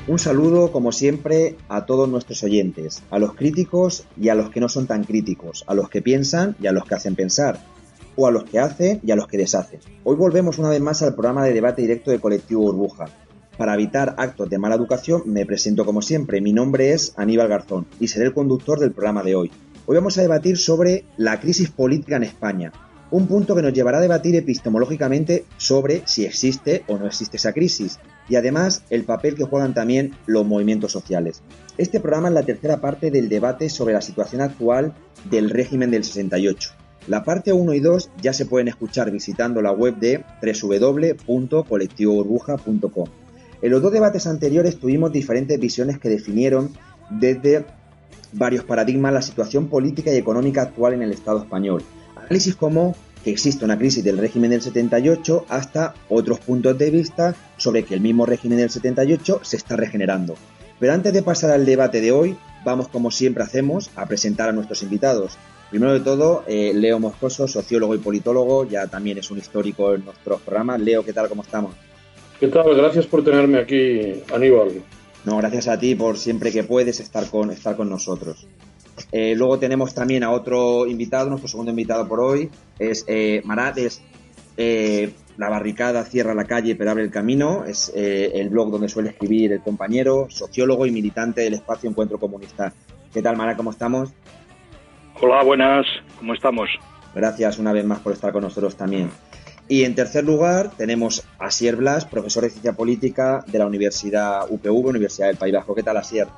Un saludo, como siempre, a todos nuestros oyentes, a los críticos y a los que no son tan críticos, a los que piensan y a los que hacen pensar, o a los que hacen y a los que deshacen. Hoy volvemos una vez más al programa de debate directo de Colectivo Burbuja. Para evitar actos de mala educación, me presento como siempre. Mi nombre es Aníbal Garzón y seré el conductor del programa de hoy. Hoy vamos a debatir sobre la crisis política en España, un punto que nos llevará a debatir epistemológicamente sobre si existe o no existe esa crisis, y además el papel que juegan también los movimientos sociales. Este programa es la tercera parte del debate sobre la situación actual del régimen del 68. La parte 1 y 2 ya se pueden escuchar visitando la web de www.colectivoburbuja.com. En los dos debates anteriores tuvimos diferentes visiones que definieron desde varios paradigmas la situación política y económica actual en el Estado español. Análisis como que existe una crisis del régimen del 78 hasta otros puntos de vista sobre que el mismo régimen del 78 se está regenerando. Pero antes de pasar al debate de hoy, vamos como siempre hacemos a presentar a nuestros invitados. Primero de todo, Leo Moscoso, sociólogo y politólogo, ya también es un histórico en nuestros programas. Leo, ¿qué tal? ¿Cómo estamos? ¿Qué tal? Gracias por tenerme aquí, Aníbal. No, gracias a ti por siempre que puedes estar con nosotros. Luego tenemos también a otro invitado, nuestro segundo invitado por hoy, es Marat, es La barricada cierra la calle pero abre el camino, es el blog donde suele escribir el compañero, sociólogo y militante del espacio Encuentro Comunista. ¿Qué tal, Marat? ¿Cómo estamos? Hola, buenas, ¿cómo estamos? Gracias una vez más por estar con nosotros también. Y en tercer lugar tenemos a Asier Blas, profesor de Ciencia Política de la Universidad UPV, Universidad del País Vasco. ¿Qué tal, Asier?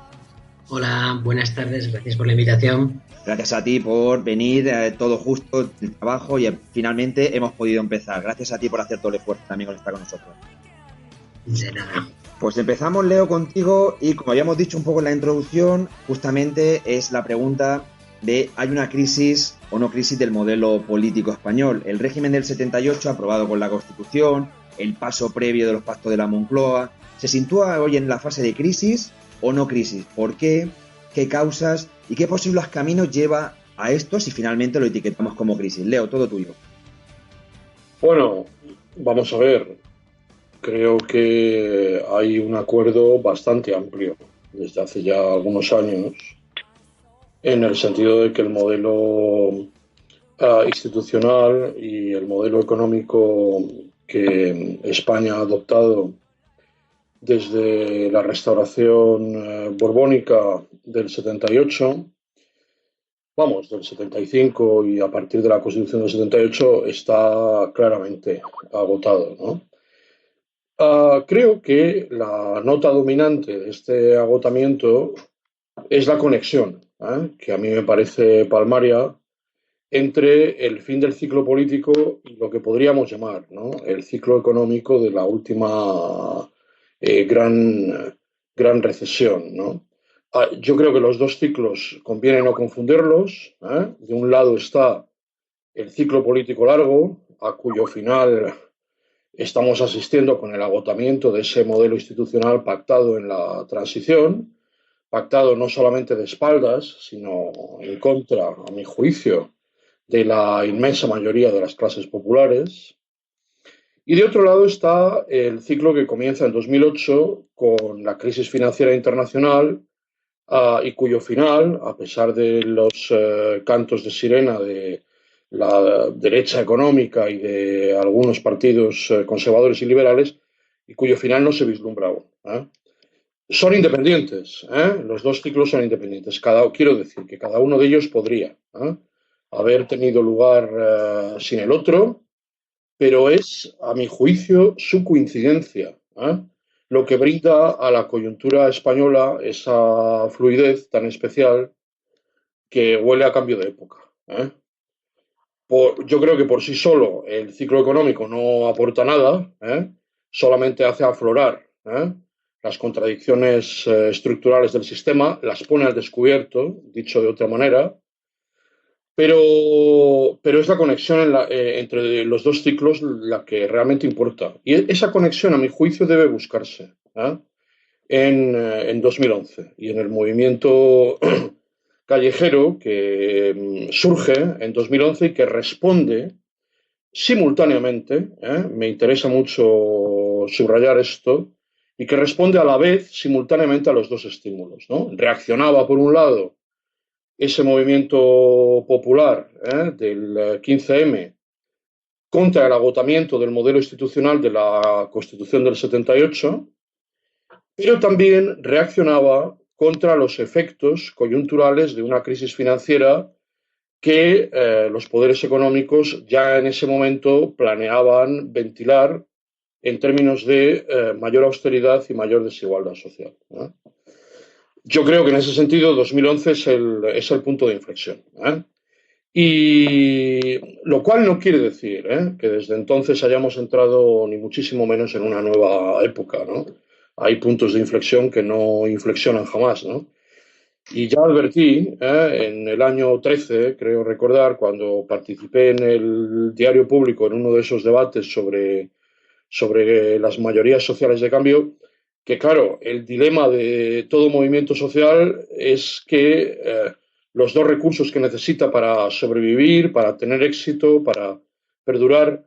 Hola, buenas tardes, gracias por la invitación. Gracias a ti por venir, todo justo el trabajo, y finalmente hemos podido empezar. Gracias a ti por hacer todo el esfuerzo también con estar con nosotros. De nada. Pues empezamos, Leo, contigo, y como habíamos dicho un poco en la introducción, justamente es la pregunta de ¿hay una crisis o no crisis del modelo político español? El régimen del 78, aprobado con la Constitución, el paso previo de los pactos de la Moncloa, ¿se sitúa hoy en la fase de crisis o no crisis? ¿Por qué? ¿Qué causas? ¿Y qué posibles caminos lleva a esto si finalmente lo etiquetamos como crisis? Leo, todo tuyo. Bueno, vamos a ver. Creo que hay un acuerdo bastante amplio desde hace ya algunos años en el sentido de que el modelo institucional y el modelo económico que España ha adoptado desde la restauración borbónica del 78, del 75 y a partir de la Constitución del 78 está claramente agotado, ¿no? Creo que la nota dominante de este agotamiento es la conexión, que a mí me parece palmaria, entre el fin del ciclo político y lo que podríamos llamar, ¿no?, el ciclo económico de la última gran recesión, ¿no? Yo creo que los dos ciclos conviene no confundirlos, ¿eh? De un lado está el ciclo político largo, a cuyo final estamos asistiendo con el agotamiento de ese modelo institucional pactado en la transición, pactado no solamente de espaldas, sino en contra, a mi juicio, de la inmensa mayoría de las clases populares. Y de otro lado está el ciclo que comienza en 2008 con la crisis financiera internacional y cuyo final, a pesar de los cantos de sirena de la derecha económica y de algunos partidos conservadores y liberales, y cuyo final no se vislumbra aún. Son independientes, los dos ciclos son independientes. Quiero decir que cada uno de ellos podría haber tenido lugar sin el otro, pero es, a mi juicio, su coincidencia lo que brinda a la coyuntura española esa fluidez tan especial que huele a cambio de época. Yo creo que por sí solo el ciclo económico no aporta nada, solamente hace aflorar las contradicciones estructurales del sistema, las pone al descubierto, dicho de otra manera, pero es la conexión entre los dos ciclos la que realmente importa. Y esa conexión, a mi juicio, debe buscarse en 2011 y en el movimiento callejero que surge en 2011 y que responde simultáneamente, me interesa mucho subrayar esto, y que responde a la vez simultáneamente a los dos estímulos, ¿no? Reaccionaba, por un lado, ese movimiento popular del 15M contra el agotamiento del modelo institucional de la Constitución del 78, pero también reaccionaba contra los efectos coyunturales de una crisis financiera que los poderes económicos ya en ese momento planeaban ventilar en términos de mayor austeridad y mayor desigualdad social, ¿no? Yo creo que en ese sentido 2011 es el punto de inflexión, ¿eh? Y lo cual no quiere decir que desde entonces hayamos entrado ni muchísimo menos en una nueva época, ¿no? Hay puntos de inflexión que no inflexionan jamás, ¿no? Y ya advertí en el año 13, creo recordar, cuando participé en el Diario Público en uno de esos debates sobre las mayorías sociales de cambio, que claro, el dilema de todo movimiento social es que los dos recursos que necesita para sobrevivir, para tener éxito, para perdurar,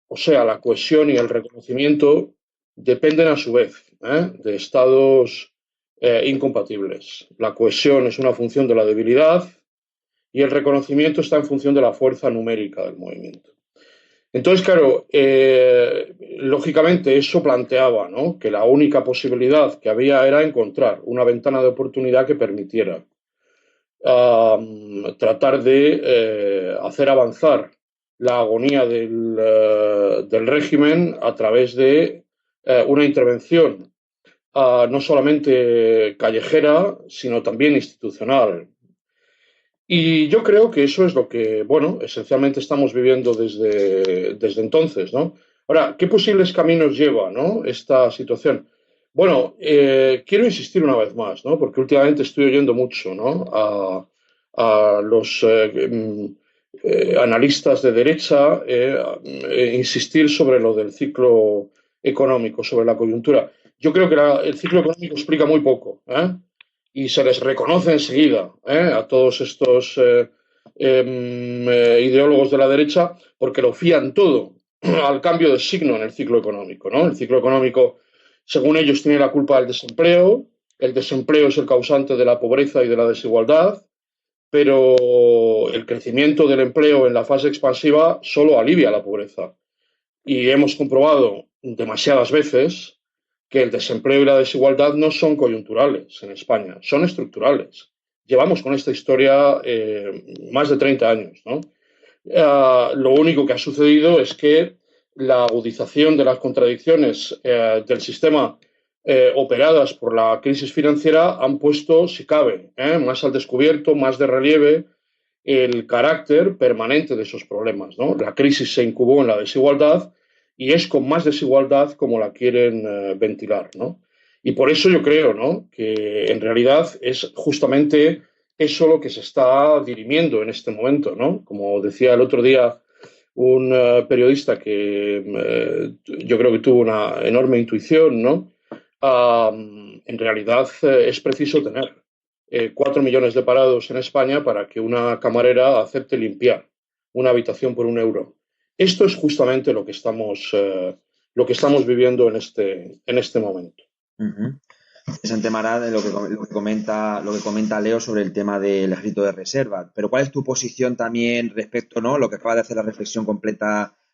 o sea, la cohesión y el reconocimiento, dependen a su vez de estados incompatibles. La cohesión es una función de la debilidad y el reconocimiento está en función de la fuerza numérica del movimiento. Entonces, claro, lógicamente eso planteaba, ¿no?, que la única posibilidad que había era encontrar una ventana de oportunidad que permitiera tratar de hacer avanzar la agonía del régimen a través de una intervención no solamente callejera, sino también institucional. Y yo creo que eso es lo que, bueno, esencialmente estamos viviendo desde entonces, ¿no? Ahora, ¿qué posibles caminos lleva, ¿no?, esta situación? Bueno, quiero insistir una vez más, ¿no?, porque últimamente estoy oyendo mucho, ¿no?, a los analistas de derecha insistir sobre lo del ciclo económico, sobre la coyuntura. Yo creo que el ciclo económico explica muy poco, y se les reconoce enseguida a todos estos ideólogos de la derecha porque lo fían todo al cambio de signo en el ciclo económico, ¿no? El ciclo económico, según ellos, tiene la culpa del desempleo. El desempleo es el causante de la pobreza y de la desigualdad, pero el crecimiento del empleo en la fase expansiva solo alivia la pobreza. Y hemos comprobado demasiadas veces que el desempleo y la desigualdad no son coyunturales en España, son estructurales. Llevamos con esta historia más de 30 años, ¿no? Lo único que ha sucedido es que la agudización de las contradicciones del sistema operadas por la crisis financiera han puesto, si cabe, más al descubierto, más de relieve el carácter permanente de esos problemas, ¿no? La crisis se incubó en la desigualdad y es con más desigualdad como la quieren ventilar, ¿no? Y por eso yo creo, ¿no?, que en realidad es justamente eso lo que se está dirimiendo en este momento, ¿no? Como decía el otro día un periodista que yo creo que tuvo una enorme intuición, ¿no? En realidad es preciso tener 4 millones de parados en España para que una camarera acepte limpiar una habitación por €1. Esto es justamente lo que estamos viviendo en este momento. Uh-huh. Interesante, Marat, lo que comenta Leo sobre el tema del ejército de reserva. Pero ¿cuál es tu posición también respecto, ¿no?, lo que acaba de hacer la reflexión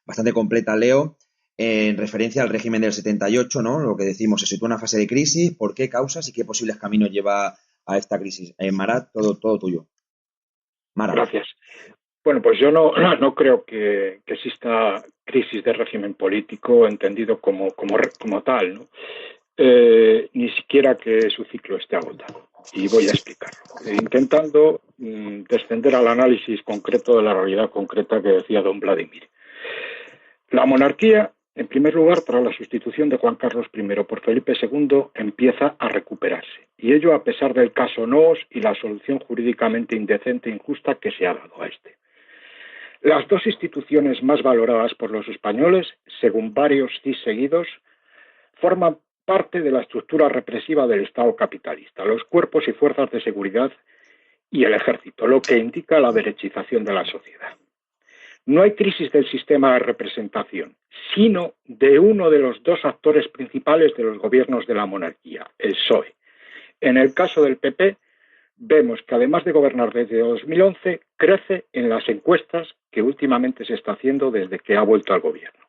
bastante completa Leo, en referencia al régimen del 78, ¿no? Lo que decimos, se sitúa en una fase de crisis, ¿por qué causas y qué posibles caminos lleva a esta crisis? Marat, todo tuyo. Marat. Gracias. Bueno, pues yo no creo que exista crisis de régimen político entendido como tal, ¿no? Ni siquiera que su ciclo esté agotado. Y voy a explicarlo. Intentando descender al análisis concreto de la realidad concreta que decía don Vladimir. La monarquía, en primer lugar, tras la sustitución de Juan Carlos I por Felipe II, empieza a recuperarse. Y ello a pesar del caso Noos y la solución jurídicamente indecente e injusta que se ha dado a este. Las dos instituciones más valoradas por los españoles, según varios CIS seguidos, forman parte de la estructura represiva del Estado capitalista, los cuerpos y fuerzas de seguridad y el ejército, lo que indica la derechización de la sociedad. No hay crisis del sistema de representación, sino de uno de los dos actores principales de los gobiernos de la monarquía, el PSOE. En el caso del PP, vemos que además de gobernar desde 2011, crece en las encuestas que últimamente se está haciendo desde que ha vuelto al gobierno.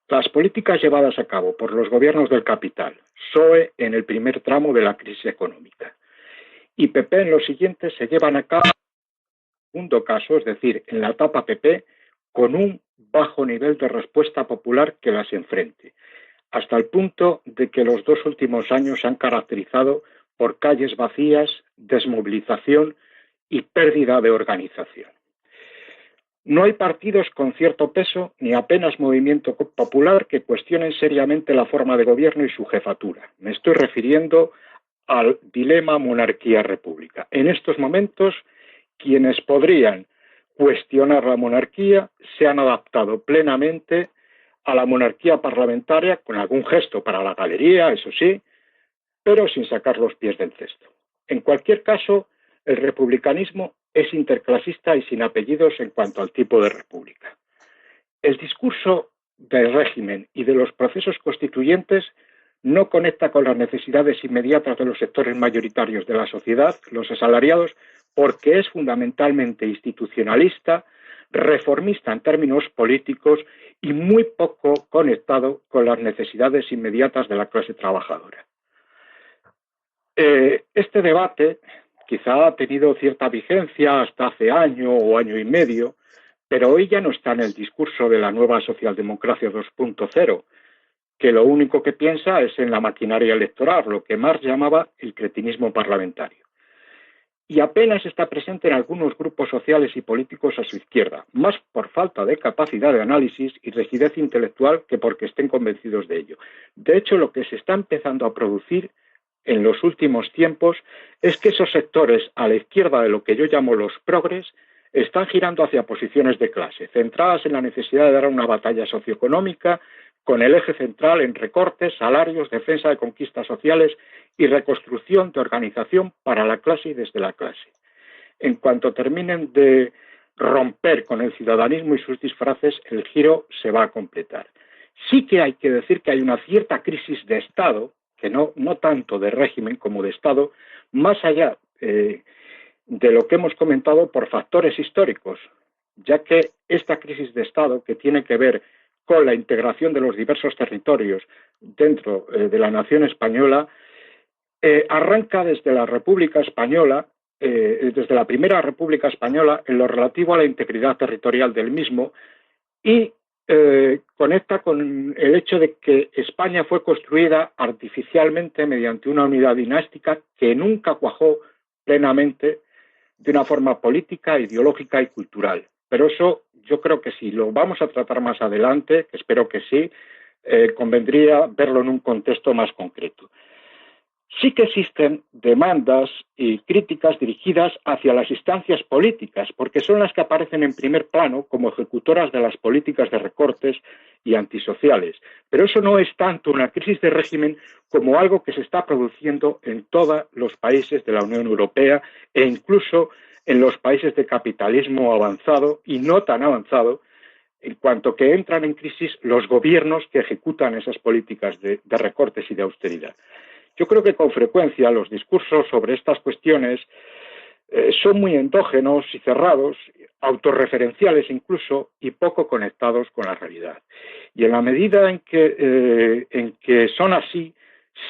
Las políticas llevadas a cabo por los gobiernos del capital, PSOE en el primer tramo de la crisis económica y PP en los siguientes, se llevan a cabo en el segundo caso, es decir, en la etapa PP, con un bajo nivel de respuesta popular que las enfrente, hasta el punto de que los dos últimos años se han caracterizado por calles vacías, desmovilización y pérdida de organización. No hay partidos con cierto peso ni apenas movimiento popular que cuestionen seriamente la forma de gobierno y su jefatura. Me estoy refiriendo al dilema monarquía-república. En estos momentos, quienes podrían cuestionar la monarquía se han adaptado plenamente a la monarquía parlamentaria, con algún gesto para la galería, eso sí, pero sin sacar los pies del cesto. En cualquier caso, el republicanismo es interclasista y sin apellidos en cuanto al tipo de república. El discurso del régimen y de los procesos constituyentes no conecta con las necesidades inmediatas de los sectores mayoritarios de la sociedad, los asalariados, porque es fundamentalmente institucionalista, reformista en términos políticos y muy poco conectado con las necesidades inmediatas de la clase trabajadora. Este debate quizá ha tenido cierta vigencia hasta hace año o año y medio, pero hoy ya no está en el discurso de la nueva socialdemocracia 2.0, que lo único que piensa es en la maquinaria electoral, lo que Marx llamaba el cretinismo parlamentario. Y apenas está presente en algunos grupos sociales y políticos a su izquierda, más por falta de capacidad de análisis y rigidez intelectual que porque estén convencidos de ello. De hecho, lo que se está empezando a producir en los últimos tiempos es que esos sectores a la izquierda de lo que yo llamo los progres están girando hacia posiciones de clase, centradas en la necesidad de dar una batalla socioeconómica con el eje central en recortes, salarios, defensa de conquistas sociales y reconstrucción de organización para la clase y desde la clase. En cuanto terminen de romper con el ciudadanismo y sus disfraces, el giro se va a completar. Sí que hay que decir que hay una cierta crisis de Estado, que no tanto de régimen como de Estado, más allá de lo que hemos comentado por factores históricos, ya que esta crisis de Estado, que tiene que ver con la integración de los diversos territorios dentro de la nación española, arranca desde la República Española, desde la Primera República Española, en lo relativo a la integridad territorial del mismo y conecta con el hecho de que España fue construida artificialmente mediante una unidad dinástica que nunca cuajó plenamente de una forma política, ideológica y cultural. Pero eso yo creo que si lo vamos a tratar más adelante, que espero que sí, convendría verlo en un contexto más concreto. Sí que existen demandas y críticas dirigidas hacia las instancias políticas, porque son las que aparecen en primer plano como ejecutoras de las políticas de recortes y antisociales. Pero eso no es tanto una crisis de régimen como algo que se está produciendo en todos los países de la Unión Europea e incluso en los países de capitalismo avanzado y no tan avanzado, en cuanto que entran en crisis los gobiernos que ejecutan esas políticas de recortes y de austeridad. Yo creo que con frecuencia los discursos sobre estas cuestiones son muy endógenos y cerrados, autorreferenciales incluso, y poco conectados con la realidad. Y en la medida en que son así,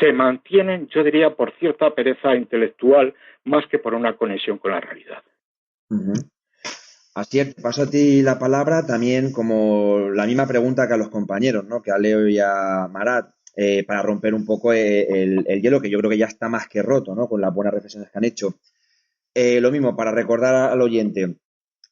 se mantienen, yo diría, por cierta pereza intelectual, más que por una conexión con la realidad. Uh-huh. Así es, paso a ti la palabra también como la misma pregunta que a los compañeros, ¿no? Que a Leo y a Marat. Para romper un poco el hielo, que yo creo que ya está más que roto, ¿no? Con las buenas reflexiones que han hecho. Lo mismo, para recordar al oyente,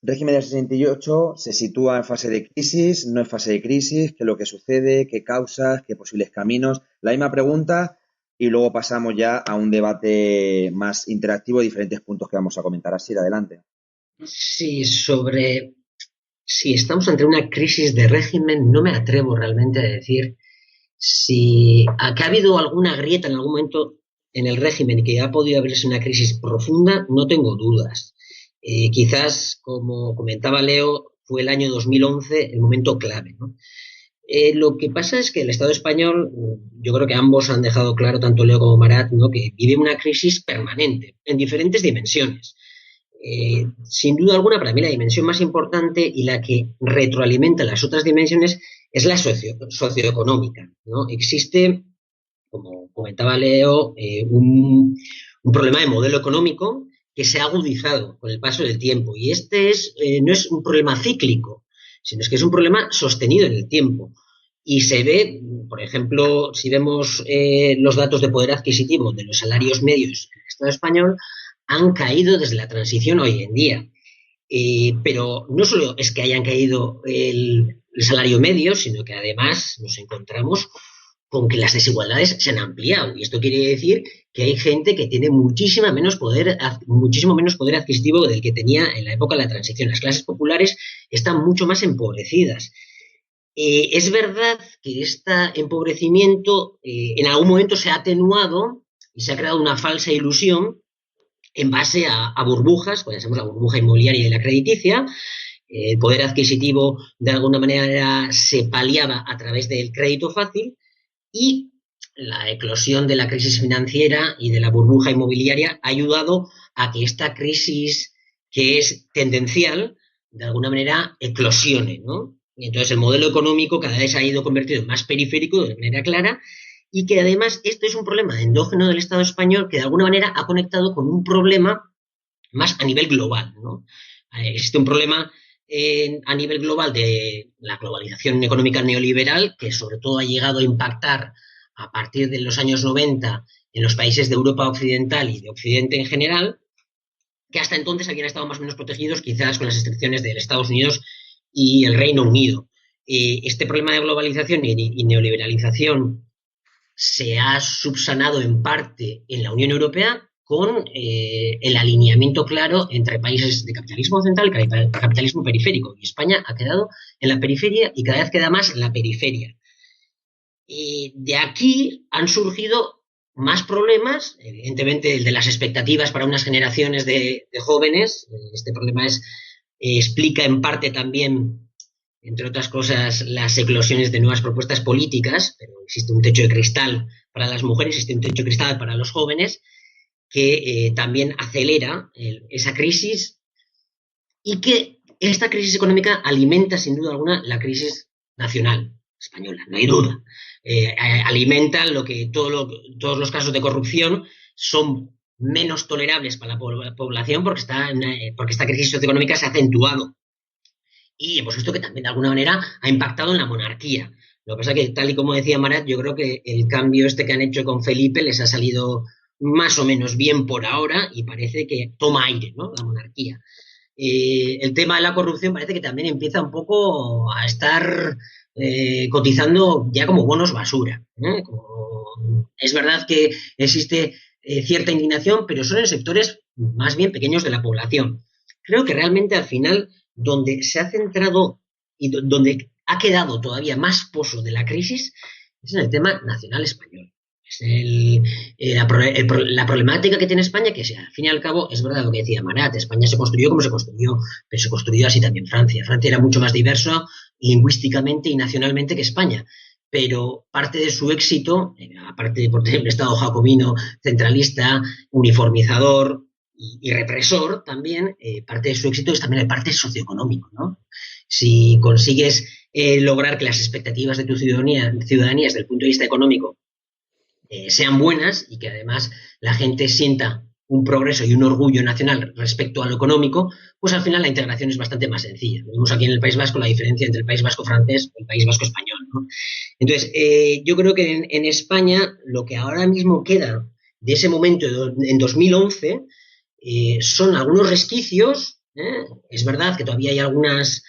régimen del 68 se sitúa en fase de crisis, no en fase de crisis, qué es lo que sucede, qué causas, qué posibles caminos. La misma pregunta y luego pasamos ya a un debate más interactivo de diferentes puntos que vamos a comentar. Así, adelante. Sí, si estamos ante una crisis de régimen, no me atrevo realmente a decir que ha habido alguna grieta en algún momento en el régimen y que ha podido abrirse una crisis profunda, no tengo dudas. Quizás, como comentaba Leo, fue el año 2011 el momento clave, ¿no? Lo que pasa es que el Estado español, yo creo que ambos han dejado claro, tanto Leo como Marat, ¿no?, que vive una crisis permanente en diferentes dimensiones. Sin duda alguna, para mí la dimensión más importante y la que retroalimenta las otras dimensiones es la socioeconómica, ¿no? Existe, como comentaba Leo, un problema de modelo económico que se ha agudizado con el paso del tiempo. Y este no es un problema cíclico, sino es que es un problema sostenido en el tiempo. Y se ve, por ejemplo, si vemos los datos de poder adquisitivo de los salarios medios en el Estado español, han caído desde la transición hoy en día. Pero no solo es que hayan caído el salario medio, sino que además nos encontramos con que las desigualdades se han ampliado. Y esto quiere decir que hay gente que tiene muchísimo menos poder adquisitivo del que tenía en la época de la transición. Las clases populares están mucho más empobrecidas. Es verdad que este empobrecimiento en algún momento se ha atenuado y se ha creado una falsa ilusión en base a burbujas, pues hacemos la burbuja inmobiliaria y la crediticia. El poder adquisitivo de alguna manera se paliaba a través del crédito fácil, y la eclosión de la crisis financiera y de la burbuja inmobiliaria ha ayudado a que esta crisis, que es tendencial, de alguna manera eclosione, ¿no? Y entonces el modelo económico cada vez ha ido convertido en más periférico de manera clara, y que además esto es un problema endógeno del Estado español que de alguna manera ha conectado con un problema más a nivel global, ¿no? Existe un problema a nivel global de la globalización económica neoliberal, que sobre todo ha llegado a impactar a partir de los años 90 en los países de Europa occidental y de Occidente en general, que hasta entonces habían estado más o menos protegidos, quizás con las excepciones de Estados Unidos y el Reino Unido. Este problema de globalización y neoliberalización se ha subsanado en parte en la Unión Europea con el alineamiento claro entre países de capitalismo central y capitalismo periférico. Y España ha quedado en la periferia y cada vez queda más en la periferia. De aquí han surgido más problemas, evidentemente el de las expectativas para unas generaciones de jóvenes. Este problema explica en parte también, entre otras cosas, las eclosiones de nuevas propuestas políticas, pero existe un techo de cristal para las mujeres, existe un techo de cristal para los jóvenes, que también acelera esa crisis, y que esta crisis económica alimenta sin duda alguna la crisis nacional española, no hay duda. Alimenta todos los casos de corrupción son menos tolerables para la población porque esta crisis socioeconómica se ha acentuado. Y hemos visto que también de alguna manera ha impactado en la monarquía. Lo que pasa es que, tal y como decía Marat, yo creo que el cambio que han hecho con Felipe les ha salido más o menos bien por ahora y parece que toma aire, ¿no?, la monarquía. El tema de la corrupción parece que también empieza un poco a estar cotizando ya como bonos basura, ¿eh? Es verdad que existe cierta indignación, pero son en sectores más bien pequeños de la población. Creo que realmente al final donde se ha centrado y donde ha quedado todavía más pozo de la crisis es en el tema nacional español. Es la problemática que tiene España, que al fin y al cabo es verdad lo que decía Marat. España se construyó como se construyó, pero se construyó así también Francia. Francia era mucho más diverso lingüísticamente y nacionalmente que España, pero parte de su éxito, aparte de, por ejemplo, Estado jacobino, centralista, uniformizador y represor también, parte de su éxito es también el parte socioeconómico, ¿no? Si consigues lograr que las expectativas de tu ciudadanía desde el punto de vista económico sean buenas y que además la gente sienta un progreso y un orgullo nacional respecto a lo económico, pues al final la integración es bastante más sencilla. Vemos aquí en el País Vasco la diferencia entre el País Vasco francés y el País Vasco español, ¿no? Entonces, yo creo que en España lo que ahora mismo queda de ese momento en 2011 son algunos resquicios. Es verdad que todavía hay algunas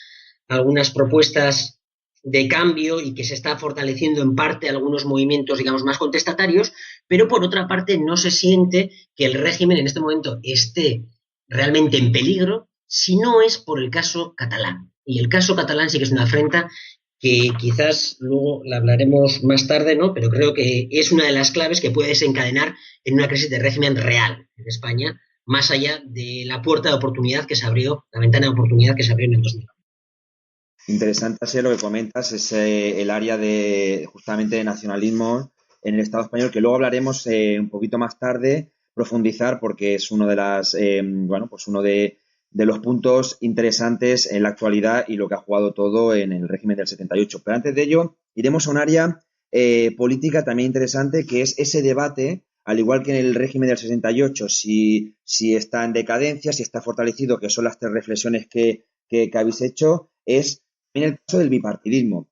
propuestas de cambio y que se está fortaleciendo en parte algunos movimientos, digamos, más contestatarios, pero por otra parte no se siente que el régimen en este momento esté realmente en peligro, si no es por el caso catalán. Y el caso catalán sí que es una afrenta que quizás luego la hablaremos más tarde, ¿no? Pero creo que es una de las claves que puede desencadenar en una crisis de régimen real en España, más allá de la puerta de oportunidad que se abrió, la ventana de oportunidad que se abrió en el 2000. Interesante así lo que comentas, es el área de justamente de nacionalismo en el Estado español, que luego hablaremos un poquito más tarde, profundizar, porque es uno de las bueno, pues uno de los puntos interesantes en la actualidad y lo que ha jugado todo en el régimen del 78. Pero antes de ello, iremos a un área política también interesante, que es ese debate, al igual que en el régimen del 68, si está en decadencia, si está fortalecido, que son las tres reflexiones que habéis hecho, es en el caso del bipartidismo.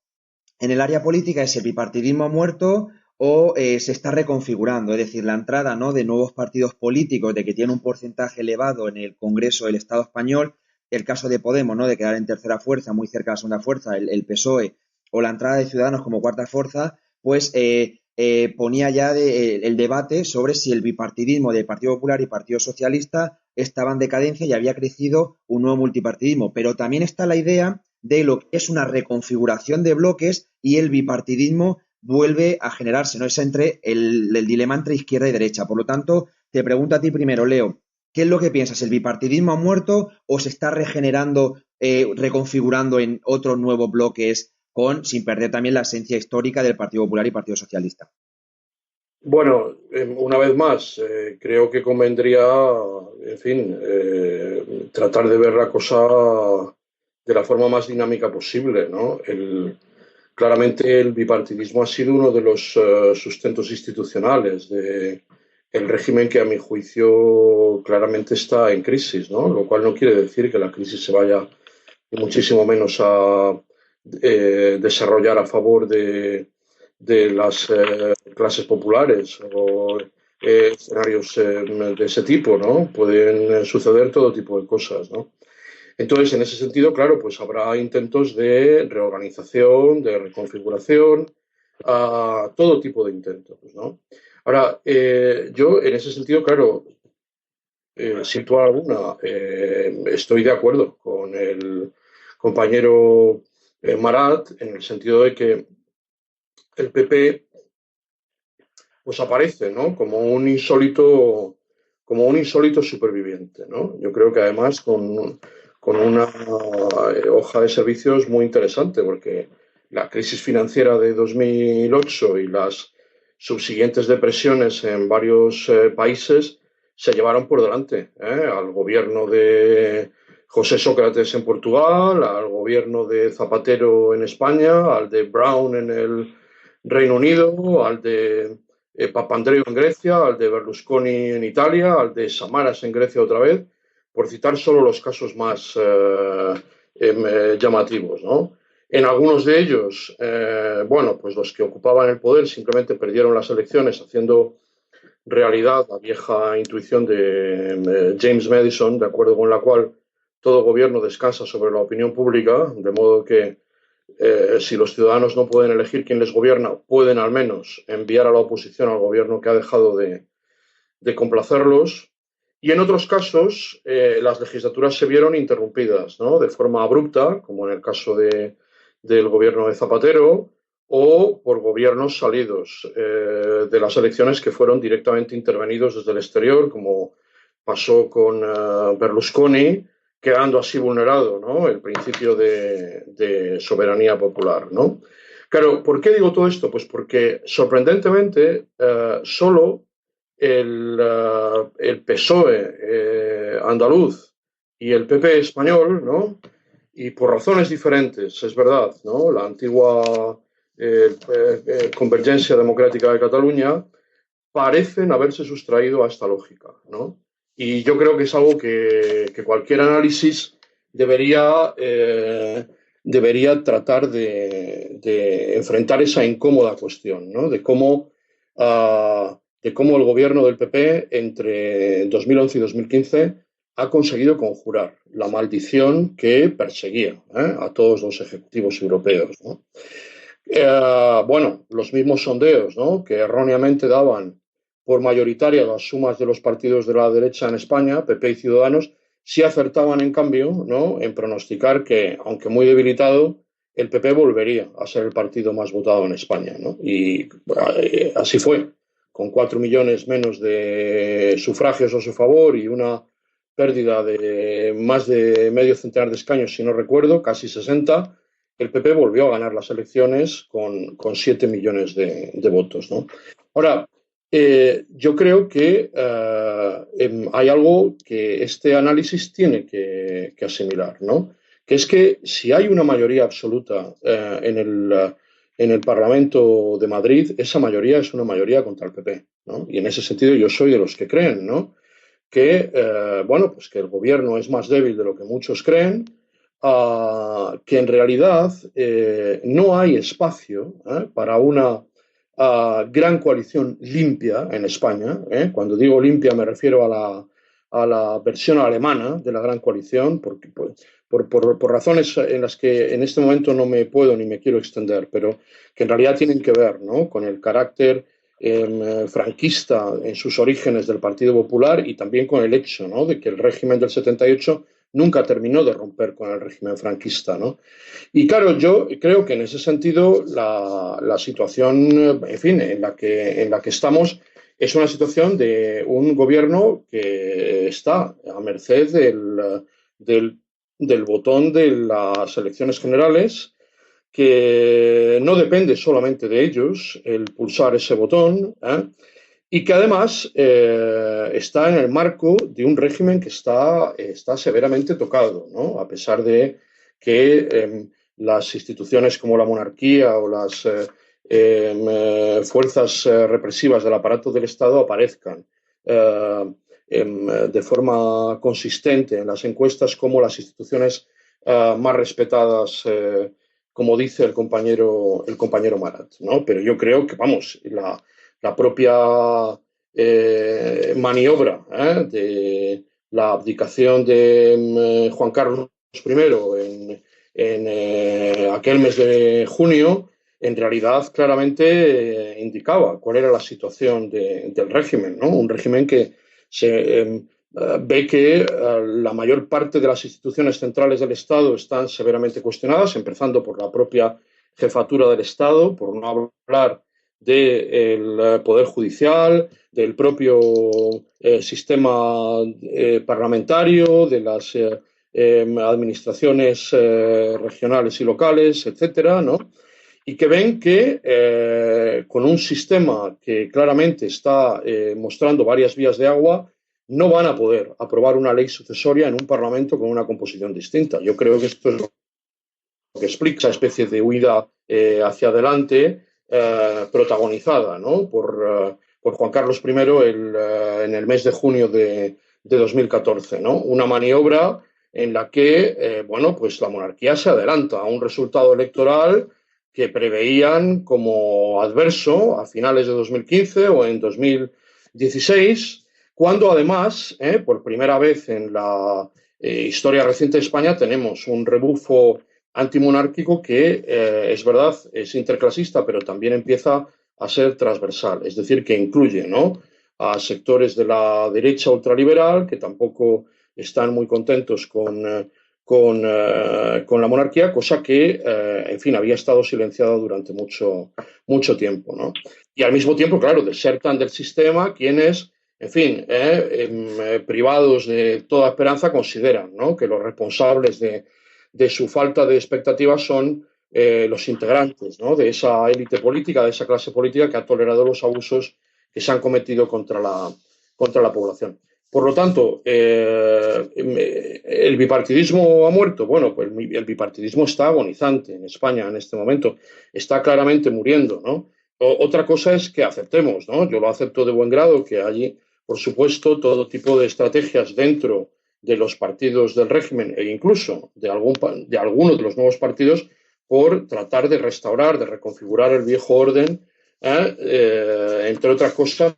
En el área política, ¿es el bipartidismo muerto o se está reconfigurando? Es decir, la entrada, ¿no?, de nuevos partidos políticos, de que tiene un porcentaje elevado en el Congreso del Estado español, el caso de Podemos, ¿no?, de quedar en tercera fuerza, muy cerca de la segunda fuerza, el PSOE, o la entrada de Ciudadanos como cuarta fuerza, pues ponía ya el debate sobre si el bipartidismo del Partido Popular y Partido Socialista estaba en decadencia y había crecido un nuevo multipartidismo. Pero también está la idea de lo que es una reconfiguración de bloques y el bipartidismo vuelve a generarse, ¿no? Es entre el dilema entre izquierda y derecha. Por lo tanto, te pregunto a ti primero, Leo, ¿qué es lo que piensas? ¿El bipartidismo ha muerto o se está regenerando, reconfigurando en otros nuevos bloques sin perder también la esencia histórica del Partido Popular y Partido Socialista? Bueno, una vez más, creo que convendría, en fin, tratar de ver la cosa de la forma más dinámica posible, ¿no? Claramente el bipartidismo ha sido uno de los sustentos institucionales del régimen que a mi juicio claramente está en crisis, ¿no? Lo cual no quiere decir que la crisis se vaya y muchísimo menos a desarrollar a favor de las clases populares o escenarios de ese tipo, ¿no? Pueden suceder todo tipo de cosas, ¿no? Entonces, en ese sentido, claro, pues habrá intentos de reorganización, de reconfiguración, todo tipo de intentos, ¿no? Ahora, yo en ese sentido, claro, sin duda alguna, estoy de acuerdo con el compañero Marat en el sentido de que el PP pues aparece, ¿no?, como un insólito superviviente, ¿no? Yo creo que además con una hoja de servicios muy interesante, porque la crisis financiera de 2008 y las subsiguientes depresiones en varios países se llevaron por delante, al gobierno de José Sócrates en Portugal, al gobierno de Zapatero en España, al de Brown en el Reino Unido, al de Papandreou en Grecia, al de Berlusconi en Italia, al de Samaras en Grecia otra vez, por citar solo los casos más llamativos, ¿no? En algunos de ellos, bueno, pues los que ocupaban el poder simplemente perdieron las elecciones haciendo realidad la vieja intuición de James Madison, de acuerdo con la cual todo gobierno descansa sobre la opinión pública, de modo que si los ciudadanos no pueden elegir quién les gobierna, pueden al menos enviar a la oposición al gobierno que ha dejado de complacerlos. Y en otros casos, las legislaturas se vieron interrumpidas, ¿no?, de forma abrupta, como en el caso del gobierno de Zapatero, o por gobiernos salidos de las elecciones que fueron directamente intervenidos desde el exterior, como pasó con Berlusconi, quedando así vulnerado, ¿no?, el principio de soberanía popular, ¿no? Claro, ¿por qué digo todo esto? Pues porque sorprendentemente solo el PSOE andaluz y el PP español, ¿no?, y por razones diferentes, es verdad, ¿no?, la antigua Convergencia Democrática de Cataluña, parecen haberse sustraído a esta lógica, ¿no? Y yo creo que es algo que cualquier análisis debería tratar de enfrentar esa incómoda cuestión, ¿no?, de cómo el gobierno del PP entre 2011 y 2015 ha conseguido conjurar la maldición que perseguía a todos los ejecutivos europeos, ¿no? Bueno, los mismos sondeos, ¿no?, que erróneamente daban por mayoritaria las sumas de los partidos de la derecha en España, PP y Ciudadanos, sí acertaban, en cambio, ¿no?, en pronosticar que, aunque muy debilitado, el PP volvería a ser el partido más votado en España, ¿no? Y así fue, con 4 millones menos de sufragios a su favor y una pérdida de más de medio centenar de escaños, si no recuerdo, casi 60, el PP volvió a ganar las elecciones con 7 millones de votos, ¿no? Ahora, yo creo que hay algo que este análisis tiene que asimilar, ¿no? Que es que si hay una mayoría absoluta en el Parlamento de Madrid, esa mayoría es una mayoría contra el PP, ¿no? Y en ese sentido yo soy de los que creen, ¿no? Que, bueno, pues que el gobierno es más débil de lo que muchos creen, que en realidad no hay espacio para una gran coalición limpia en España. Cuando digo limpia me refiero a la versión alemana de la gran coalición, porque, por razones en las que en este momento no me puedo ni me quiero extender, pero que en realidad tienen que ver, ¿no?, con el carácter franquista en sus orígenes del Partido Popular y también con el hecho, ¿no?, de que el régimen del 78 nunca terminó de romper con el régimen franquista, ¿no? Y claro, yo creo que en ese sentido la situación, en fin, en la que estamos es una situación de un gobierno que está a merced del, del botón de las elecciones generales, que no depende solamente de ellos el pulsar ese botón, y que además está en el marco de un régimen que está severamente tocado, ¿no? A pesar de que las instituciones como la monarquía o las fuerzas represivas del aparato del Estado aparezcan de forma consistente en las encuestas como las instituciones más respetadas, como dice el compañero Marat, ¿no? Pero yo creo que, vamos, la propia maniobra de la abdicación de Juan Carlos I en aquel mes de junio, en realidad claramente indicaba cuál era la situación del régimen, ¿no? Un régimen que se ve que la mayor parte de las instituciones centrales del Estado están severamente cuestionadas, empezando por la propia jefatura del Estado, por no hablar del Poder Judicial, del propio sistema parlamentario, de las administraciones regionales y locales, etcétera, ¿no? Y que ven que con un sistema que claramente está mostrando varias vías de agua, no van a poder aprobar una ley sucesoria en un Parlamento con una composición distinta. Yo creo que esto es lo que explica esa especie de huida hacia adelante protagonizada, ¿no?, por Juan Carlos I en el mes de junio de 2014, ¿no? Una maniobra en la que, bueno, pues la monarquía se adelanta a un resultado electoral que preveían como adverso a finales de 2015 o en 2016, cuando además, por primera vez en la historia reciente de España, tenemos un rebufo antimonárquico que, es verdad, es interclasista, pero también empieza a ser transversal, es decir, que incluye, ¿no?, a sectores de la derecha ultraliberal que tampoco están muy contentos con la monarquía, cosa que, en fin, había estado silenciada durante mucho tiempo, ¿no? Y al mismo tiempo, claro, desertan del sistema quienes, en fin, privados de toda esperanza, consideran, ¿no?, que los responsables de su falta de expectativas son los integrantes, ¿no?, de esa élite política, de esa clase política que ha tolerado los abusos que se han cometido contra la población. Por lo tanto, ¿el bipartidismo ha muerto? Bueno, pues el bipartidismo está agonizante en España en este momento, está claramente muriendo, ¿no? Otra cosa es que aceptemos, ¿no? Yo lo acepto de buen grado, que hay, por supuesto, todo tipo de estrategias dentro de los partidos del régimen e incluso de algunos de los nuevos partidos por tratar de restaurar, de reconfigurar el viejo orden, entre otras cosas,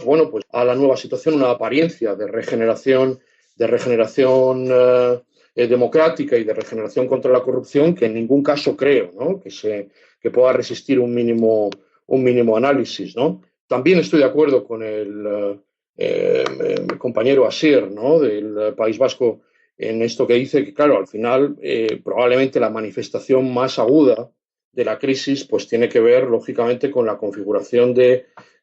bueno, pues a la nueva situación una apariencia de regeneración democrática y de regeneración contra la corrupción que en ningún caso creo, ¿no?, que pueda resistir un mínimo análisis, ¿no? También estoy de acuerdo con el compañero Asier, ¿no?, del País Vasco, en esto que dice que, claro, al final probablemente la manifestación más aguda de la crisis pues tiene que ver, lógicamente, con la configuración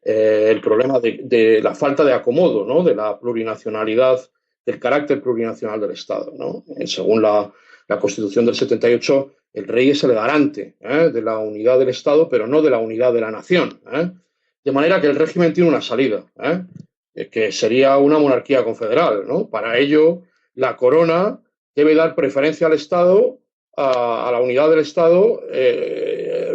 el problema de la falta de acomodo, ¿no?, de la plurinacionalidad, del carácter plurinacional del Estado, ¿no? Según la la Constitución del 78, el rey es el garante de la unidad del Estado, pero no de la unidad de la nación. De manera que el régimen tiene una salida, que sería una monarquía confederal, ¿no? Para ello, la corona debe dar preferencia al Estado, a la unidad del Estado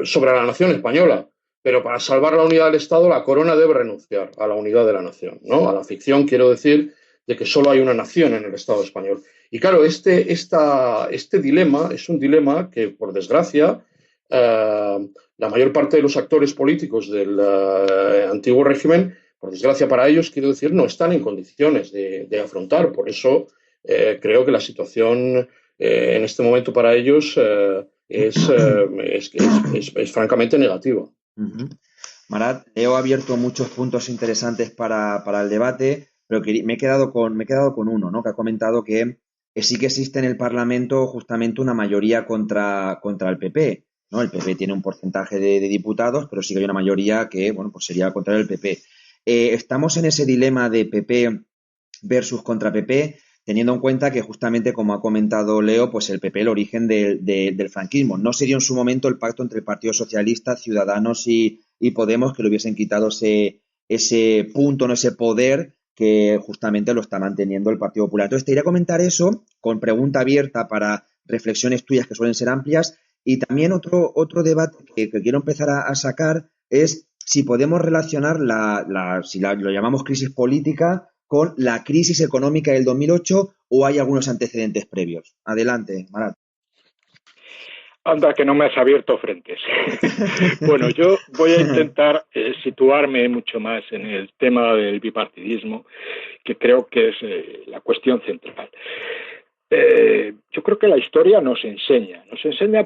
sobre la nación española. Pero para salvar la unidad del Estado, la corona debe renunciar a la unidad de la nación, ¿no? A la ficción, quiero decir, de que solo hay una nación en el Estado español. Y claro, este dilema es un dilema que, por desgracia, la mayor parte de los actores políticos del antiguo régimen, por desgracia para ellos, quiero decir, no están en condiciones de afrontar. Por eso creo que la situación en este momento para ellos es francamente negativa. Uh-huh. Marat, he abierto muchos puntos interesantes para el debate, pero me he quedado con uno, ¿no? Que ha comentado que sí que existe en el Parlamento justamente una mayoría contra el PP, ¿no? El PP tiene un porcentaje de diputados, pero sí que hay una mayoría que, bueno, pues sería contra el PP. Estamos en ese dilema de PP versus contra PP, teniendo en cuenta que justamente, como ha comentado Leo, pues el PP, el origen del franquismo. No sería en su momento el pacto entre el Partido Socialista, Ciudadanos y Podemos que le hubiesen quitado ese punto, no ese poder que justamente lo está manteniendo el Partido Popular. Entonces, te iré a comentar eso con pregunta abierta para reflexiones tuyas que suelen ser amplias. Y también otro debate que quiero empezar a sacar es si podemos relacionar si lo llamamos crisis política con la crisis económica del 2008 o hay algunos antecedentes previos. Adelante, Marat. Anda, que no me has abierto frentes. Bueno, yo voy a intentar situarme mucho más en el tema del bipartidismo, que creo que es la cuestión central. Yo creo que la historia nos enseña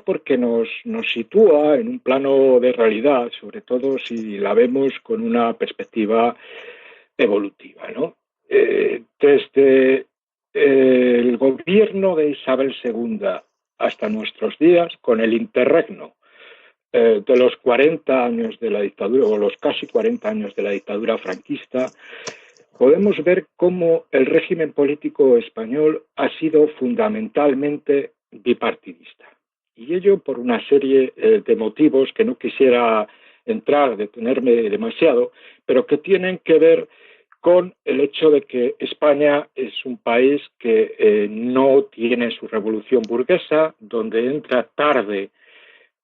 porque nos sitúa en un plano de realidad, sobre todo si la vemos con una perspectiva evolutiva, ¿no? Desde el gobierno de Isabel II hasta nuestros días, con el interregno de los 40 años de la dictadura, o los casi 40 años de la dictadura franquista, podemos ver cómo el régimen político español ha sido fundamentalmente bipartidista. Y ello por una serie de motivos que no quisiera detenerme demasiado, pero que tienen que ver con el hecho de que España es un país que no tiene su revolución burguesa, donde entra tarde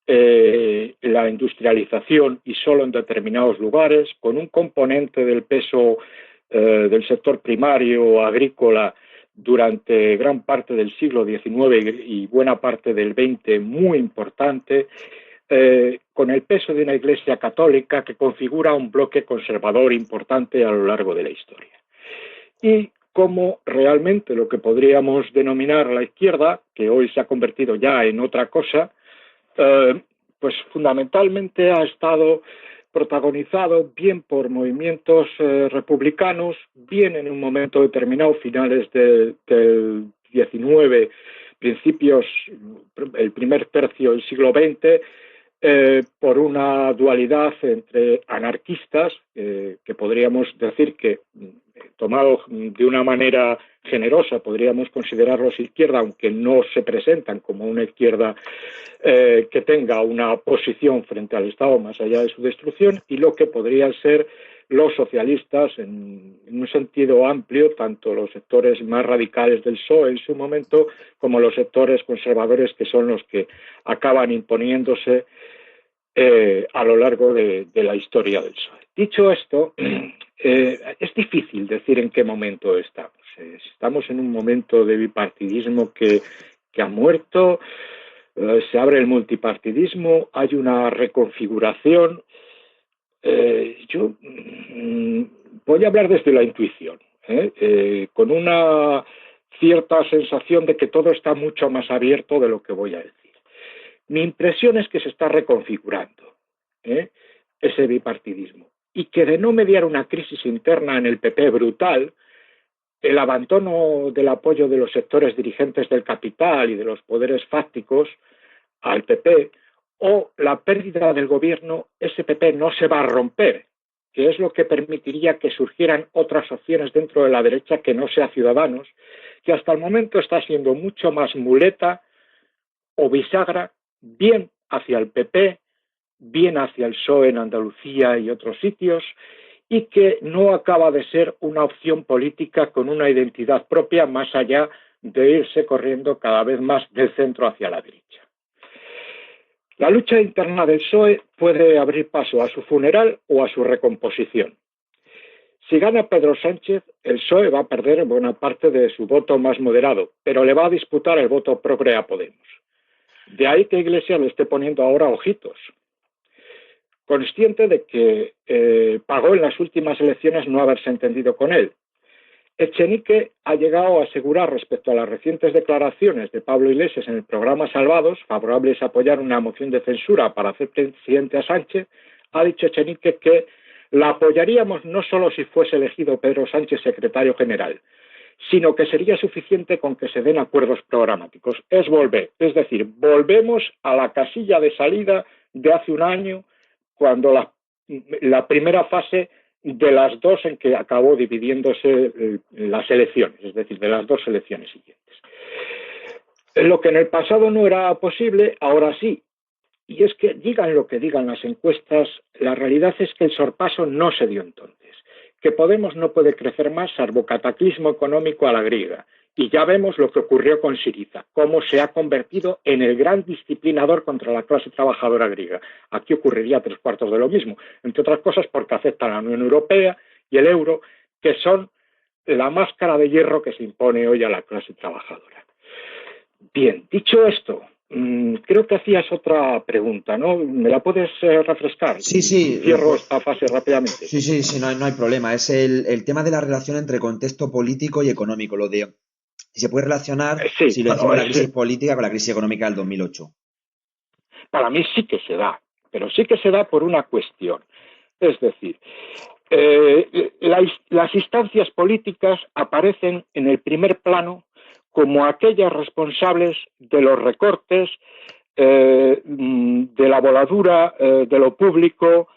la industrialización y solo en determinados lugares, con un componente del peso del sector primario agrícola durante gran parte del siglo XIX y buena parte del XX muy importante, con el peso de una Iglesia católica que configura un bloque conservador importante a lo largo de la historia. Y como realmente lo que podríamos denominar la izquierda, que hoy se ha convertido ya en otra cosa, pues fundamentalmente ha estado protagonizado bien por movimientos republicanos, bien en un momento determinado, finales del XIX, principios, el primer tercio del siglo XX, por una dualidad entre anarquistas, que podríamos decir que, tomado de una manera generosa, podríamos considerarlos izquierda, aunque no se presentan como una izquierda que tenga una posición frente al Estado más allá de su destrucción, y lo que podrían ser los socialistas en un sentido amplio, tanto los sectores más radicales del PSOE en su momento, como los sectores conservadores, que son los que acaban imponiéndose a lo largo de la historia del PSOE. Dicho esto, es difícil decir en qué momento estamos. Estamos en un momento de bipartidismo que ha muerto, se abre el multipartidismo, hay una reconfiguración. Yo voy a hablar desde la intuición, con una cierta sensación de que todo está mucho más abierto de lo que voy a decir. Mi impresión es que se está reconfigurando ese bipartidismo y que de no mediar una crisis interna en el PP brutal, el abandono del apoyo de los sectores dirigentes del capital y de los poderes fácticos al PP o la pérdida del gobierno, ese PP no se va a romper, que es lo que permitiría que surgieran otras opciones dentro de la derecha que no sea Ciudadanos, que hasta el momento está siendo mucho más muleta o bisagra, bien hacia el PP, bien hacia el PSOE en Andalucía y otros sitios, y que no acaba de ser una opción política con una identidad propia más allá de irse corriendo cada vez más del centro hacia la derecha. La lucha interna del PSOE puede abrir paso a su funeral o a su recomposición. Si gana Pedro Sánchez, el PSOE va a perder buena parte de su voto más moderado, pero le va a disputar el voto progre a Podemos. De ahí que Iglesias le esté poniendo ahora ojitos. Consciente de que pagó en las últimas elecciones no haberse entendido con él. Echenique ha llegado a asegurar respecto a las recientes declaraciones de Pablo Iglesias en el programa Salvados, favorables a apoyar una moción de censura para hacer presidente a Sánchez, ha dicho Echenique que la apoyaríamos no solo si fuese elegido Pedro Sánchez secretario general, sino que sería suficiente con que se den acuerdos programáticos. Es decir, volvemos a la casilla de salida de hace un año, cuando la primera fase de las dos en que acabó dividiéndose las elecciones, es decir, de las dos elecciones siguientes. Lo que en el pasado no era posible, ahora sí. Y es que, digan lo que digan las encuestas, la realidad es que el sorpaso no se dio entonces, que Podemos no puede crecer más salvo cataclismo económico a la griega. Y ya vemos lo que ocurrió con Syriza, cómo se ha convertido en el gran disciplinador contra la clase trabajadora griega. Aquí ocurriría 3/4 de lo mismo, entre otras cosas porque aceptan la Unión Europea y el euro, que son la máscara de hierro que se impone hoy a la clase trabajadora. Bien, dicho esto, creo que hacías otra pregunta, ¿no? ¿Me la puedes refrescar? Sí, sí. Cierro esta fase rápidamente. Sí, no hay problema. Es el tema de la relación entre contexto político y económico, lo de si se puede relacionar, si lo decimos la crisis política con la crisis económica del 2008. Para mí sí que se da, pero sí que se da por una cuestión. Es decir, las instancias políticas aparecen en el primer plano como aquellas responsables de los recortes, de la voladura de lo público,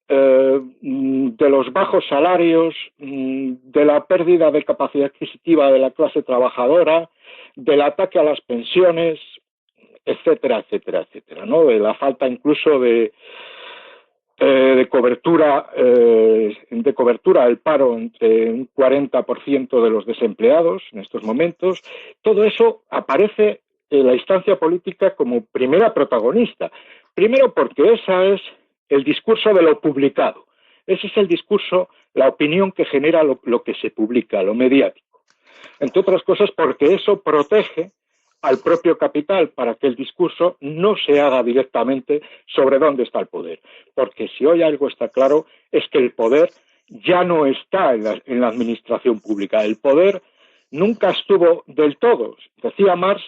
de los bajos salarios, de la pérdida de capacidad adquisitiva de la clase trabajadora, del ataque a las pensiones, etcétera, etcétera, etcétera, ¿no? De la falta incluso de cobertura del paro entre un 40% de los desempleados en estos momentos. Todo eso aparece en la instancia política como primera protagonista. Primero porque ese es el discurso de lo publicado. Ese es el discurso, la opinión que genera lo que se publica, lo mediático. Entre otras cosas porque eso protege al propio capital para que el discurso no se haga directamente sobre dónde está el poder. Porque si hoy algo está claro es que el poder ya no está en la administración pública. El poder nunca estuvo del todo. Decía Marx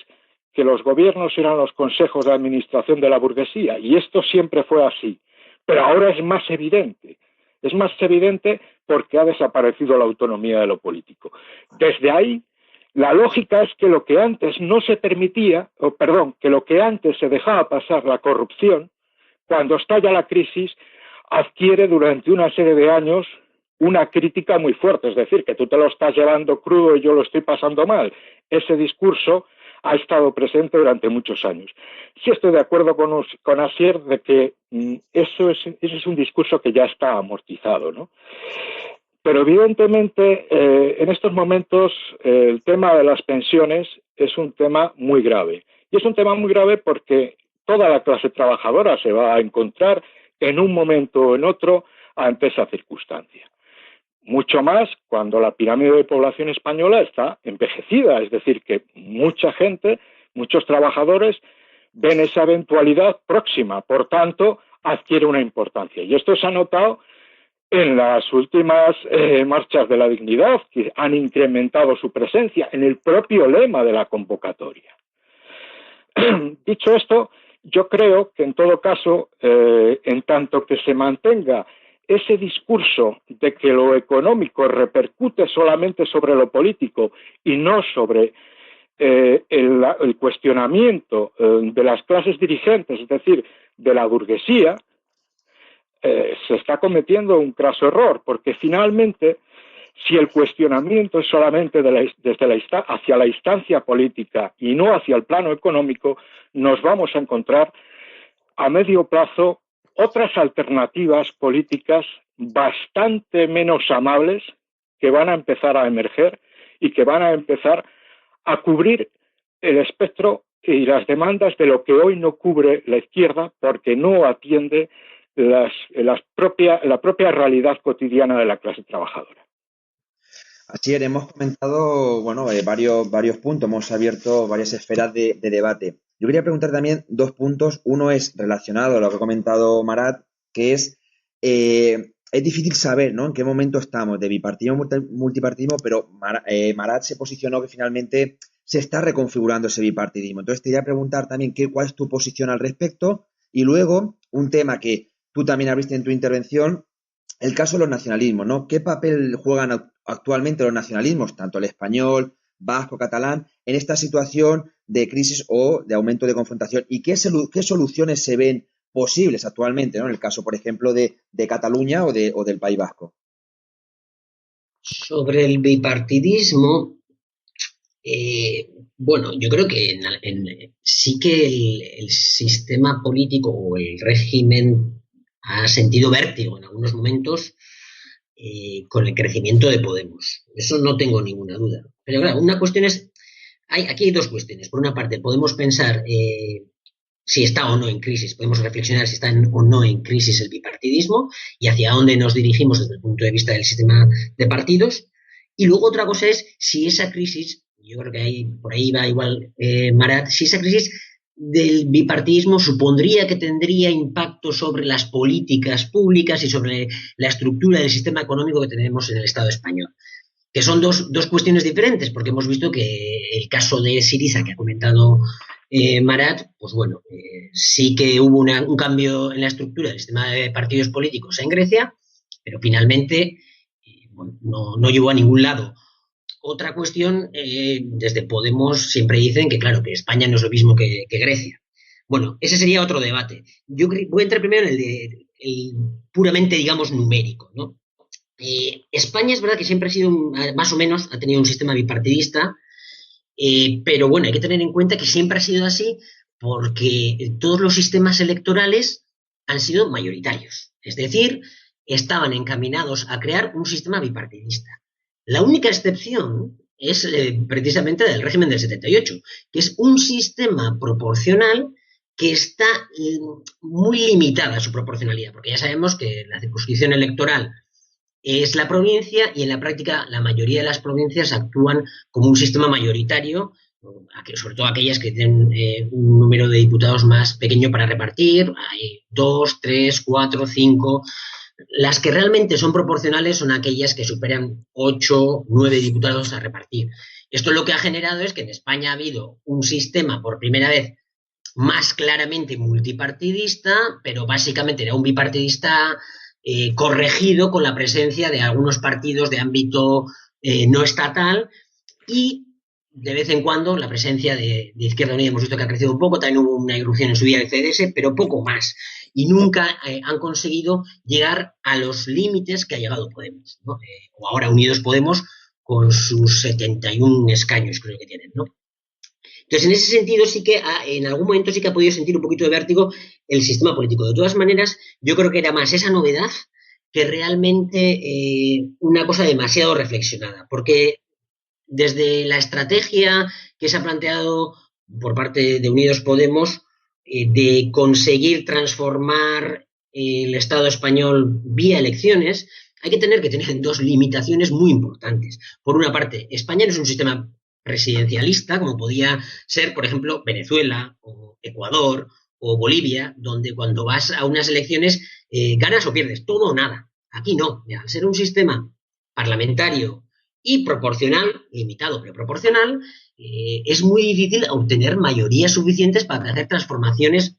que los gobiernos eran los consejos de administración de la burguesía y esto siempre fue así. Pero ahora es más evidente. Es más evidente porque ha desaparecido la autonomía de lo político. Desde ahí, la lógica es que lo que antes no se permitía, que lo que antes se dejaba pasar, la corrupción, cuando estalla la crisis, adquiere durante una serie de años una crítica muy fuerte. Es decir, que tú te lo estás llevando crudo y yo lo estoy pasando mal. Ese discurso ha estado presente durante muchos años. Sí estoy de acuerdo con Asier de que ese es un discurso que ya está amortizado, ¿no? Pero evidentemente en estos momentos el tema de las pensiones es un tema muy grave. Y es un tema muy grave porque toda la clase trabajadora se va a encontrar en un momento o en otro ante esa circunstancia. Mucho más cuando la pirámide de población española está envejecida, es decir, que mucha gente, muchos trabajadores ven esa eventualidad próxima, por tanto, adquiere una importancia. Y esto se ha notado en las últimas marchas de la dignidad, que han incrementado su presencia en el propio lema de la convocatoria. Dicho esto, yo creo que en todo caso, en tanto que se mantenga ese discurso de que lo económico repercute solamente sobre lo político y no sobre el cuestionamiento de las clases dirigentes, es decir, de la burguesía, se está cometiendo un craso error, porque finalmente Si el cuestionamiento es solamente hacia la instancia política y no hacia el plano económico, nos vamos a encontrar a medio plazo otras alternativas políticas bastante menos amables que van a empezar a emerger y que van a empezar a cubrir el espectro y las demandas de lo que hoy no cubre la izquierda porque no atiende la propia realidad cotidiana de la clase trabajadora. Así es, hemos comentado varios puntos, hemos abierto varias esferas de debate. Yo quería preguntar también dos puntos. Uno es relacionado a lo que ha comentado Marat, que es difícil saber, ¿no?, en qué momento estamos de bipartidismo, multipartidismo, pero Marat se posicionó que finalmente se está reconfigurando ese bipartidismo. Entonces te quería preguntar también cuál es tu posición al respecto y luego un tema que tú también abriste en tu intervención, el caso de los nacionalismos, ¿no? ¿Qué papel juegan actualmente los nacionalismos, tanto el español, vasco, catalán, en esta situación de crisis o de aumento de confrontación? ¿Y qué soluciones se ven posibles actualmente, ¿no?, en el caso, por ejemplo, de Cataluña o del País Vasco? Sobre el bipartidismo, yo creo que sí que el sistema político o el régimen ha sentido vértigo en algunos momentos con el crecimiento de Podemos. Eso no tengo ninguna duda. Pero claro, una cuestión es, aquí hay dos cuestiones. Por una parte, podemos pensar si está o no en crisis, podemos reflexionar si está o no en crisis el bipartidismo y hacia dónde nos dirigimos desde el punto de vista del sistema de partidos. Y luego otra cosa es si esa crisis, yo creo que por ahí va igual Marat, si esa crisis del bipartidismo supondría que tendría impacto sobre las políticas públicas y sobre la estructura del sistema económico que tenemos en el Estado español. Que son dos cuestiones diferentes, porque hemos visto que el caso de Syriza, que ha comentado Marat, pues bueno, sí que hubo un cambio en la estructura del sistema de partidos políticos en Grecia, pero finalmente no llevó a ningún lado. Otra cuestión, desde Podemos siempre dicen que, claro, que España no es lo mismo que Grecia. Bueno, ese sería otro debate. Yo voy a entrar primero en el puramente, digamos, numérico, ¿no? España es verdad que siempre ha sido, más o menos, ha tenido un sistema bipartidista, pero bueno, hay que tener en cuenta que siempre ha sido así porque todos los sistemas electorales han sido mayoritarios. Es decir, estaban encaminados a crear un sistema bipartidista. La única excepción es precisamente del régimen del 78, que es un sistema proporcional que está muy limitada su proporcionalidad, porque ya sabemos que la circunscripción electoral es la provincia y en la práctica la mayoría de las provincias actúan como un sistema mayoritario, sobre todo aquellas que tienen un número de diputados más pequeño para repartir, hay 2, 3, 4, 5... Las que realmente son proporcionales son aquellas que superan 8, 9 diputados a repartir. Esto lo que ha generado es que en España ha habido un sistema, por primera vez, más claramente multipartidista, pero básicamente era un bipartidista corregido con la presencia de algunos partidos de ámbito no estatal y de vez en cuando la presencia de Izquierda Unida hemos visto que ha crecido un poco, también hubo una irrupción en su día de CDS, pero poco más. Y nunca han conseguido llegar a los límites que ha llegado Podemos, ¿no? O ahora Unidos Podemos con sus 71 escaños, creo que tienen, ¿no? Entonces, en ese sentido, sí que en algún momento sí que ha podido sentir un poquito de vértigo el sistema político. De todas maneras, yo creo que era más esa novedad que realmente una cosa demasiado reflexionada, porque desde la estrategia que se ha planteado por parte de Unidos Podemos de conseguir transformar el Estado español vía elecciones, hay que tener dos limitaciones muy importantes. Por una parte, España no es un sistema presidencialista, como podía ser, por ejemplo, Venezuela o Ecuador o Bolivia, donde cuando vas a unas elecciones ganas o pierdes, todo o nada. Aquí no. Al ser un sistema parlamentario y proporcional, limitado pero proporcional, es muy difícil obtener mayorías suficientes para hacer transformaciones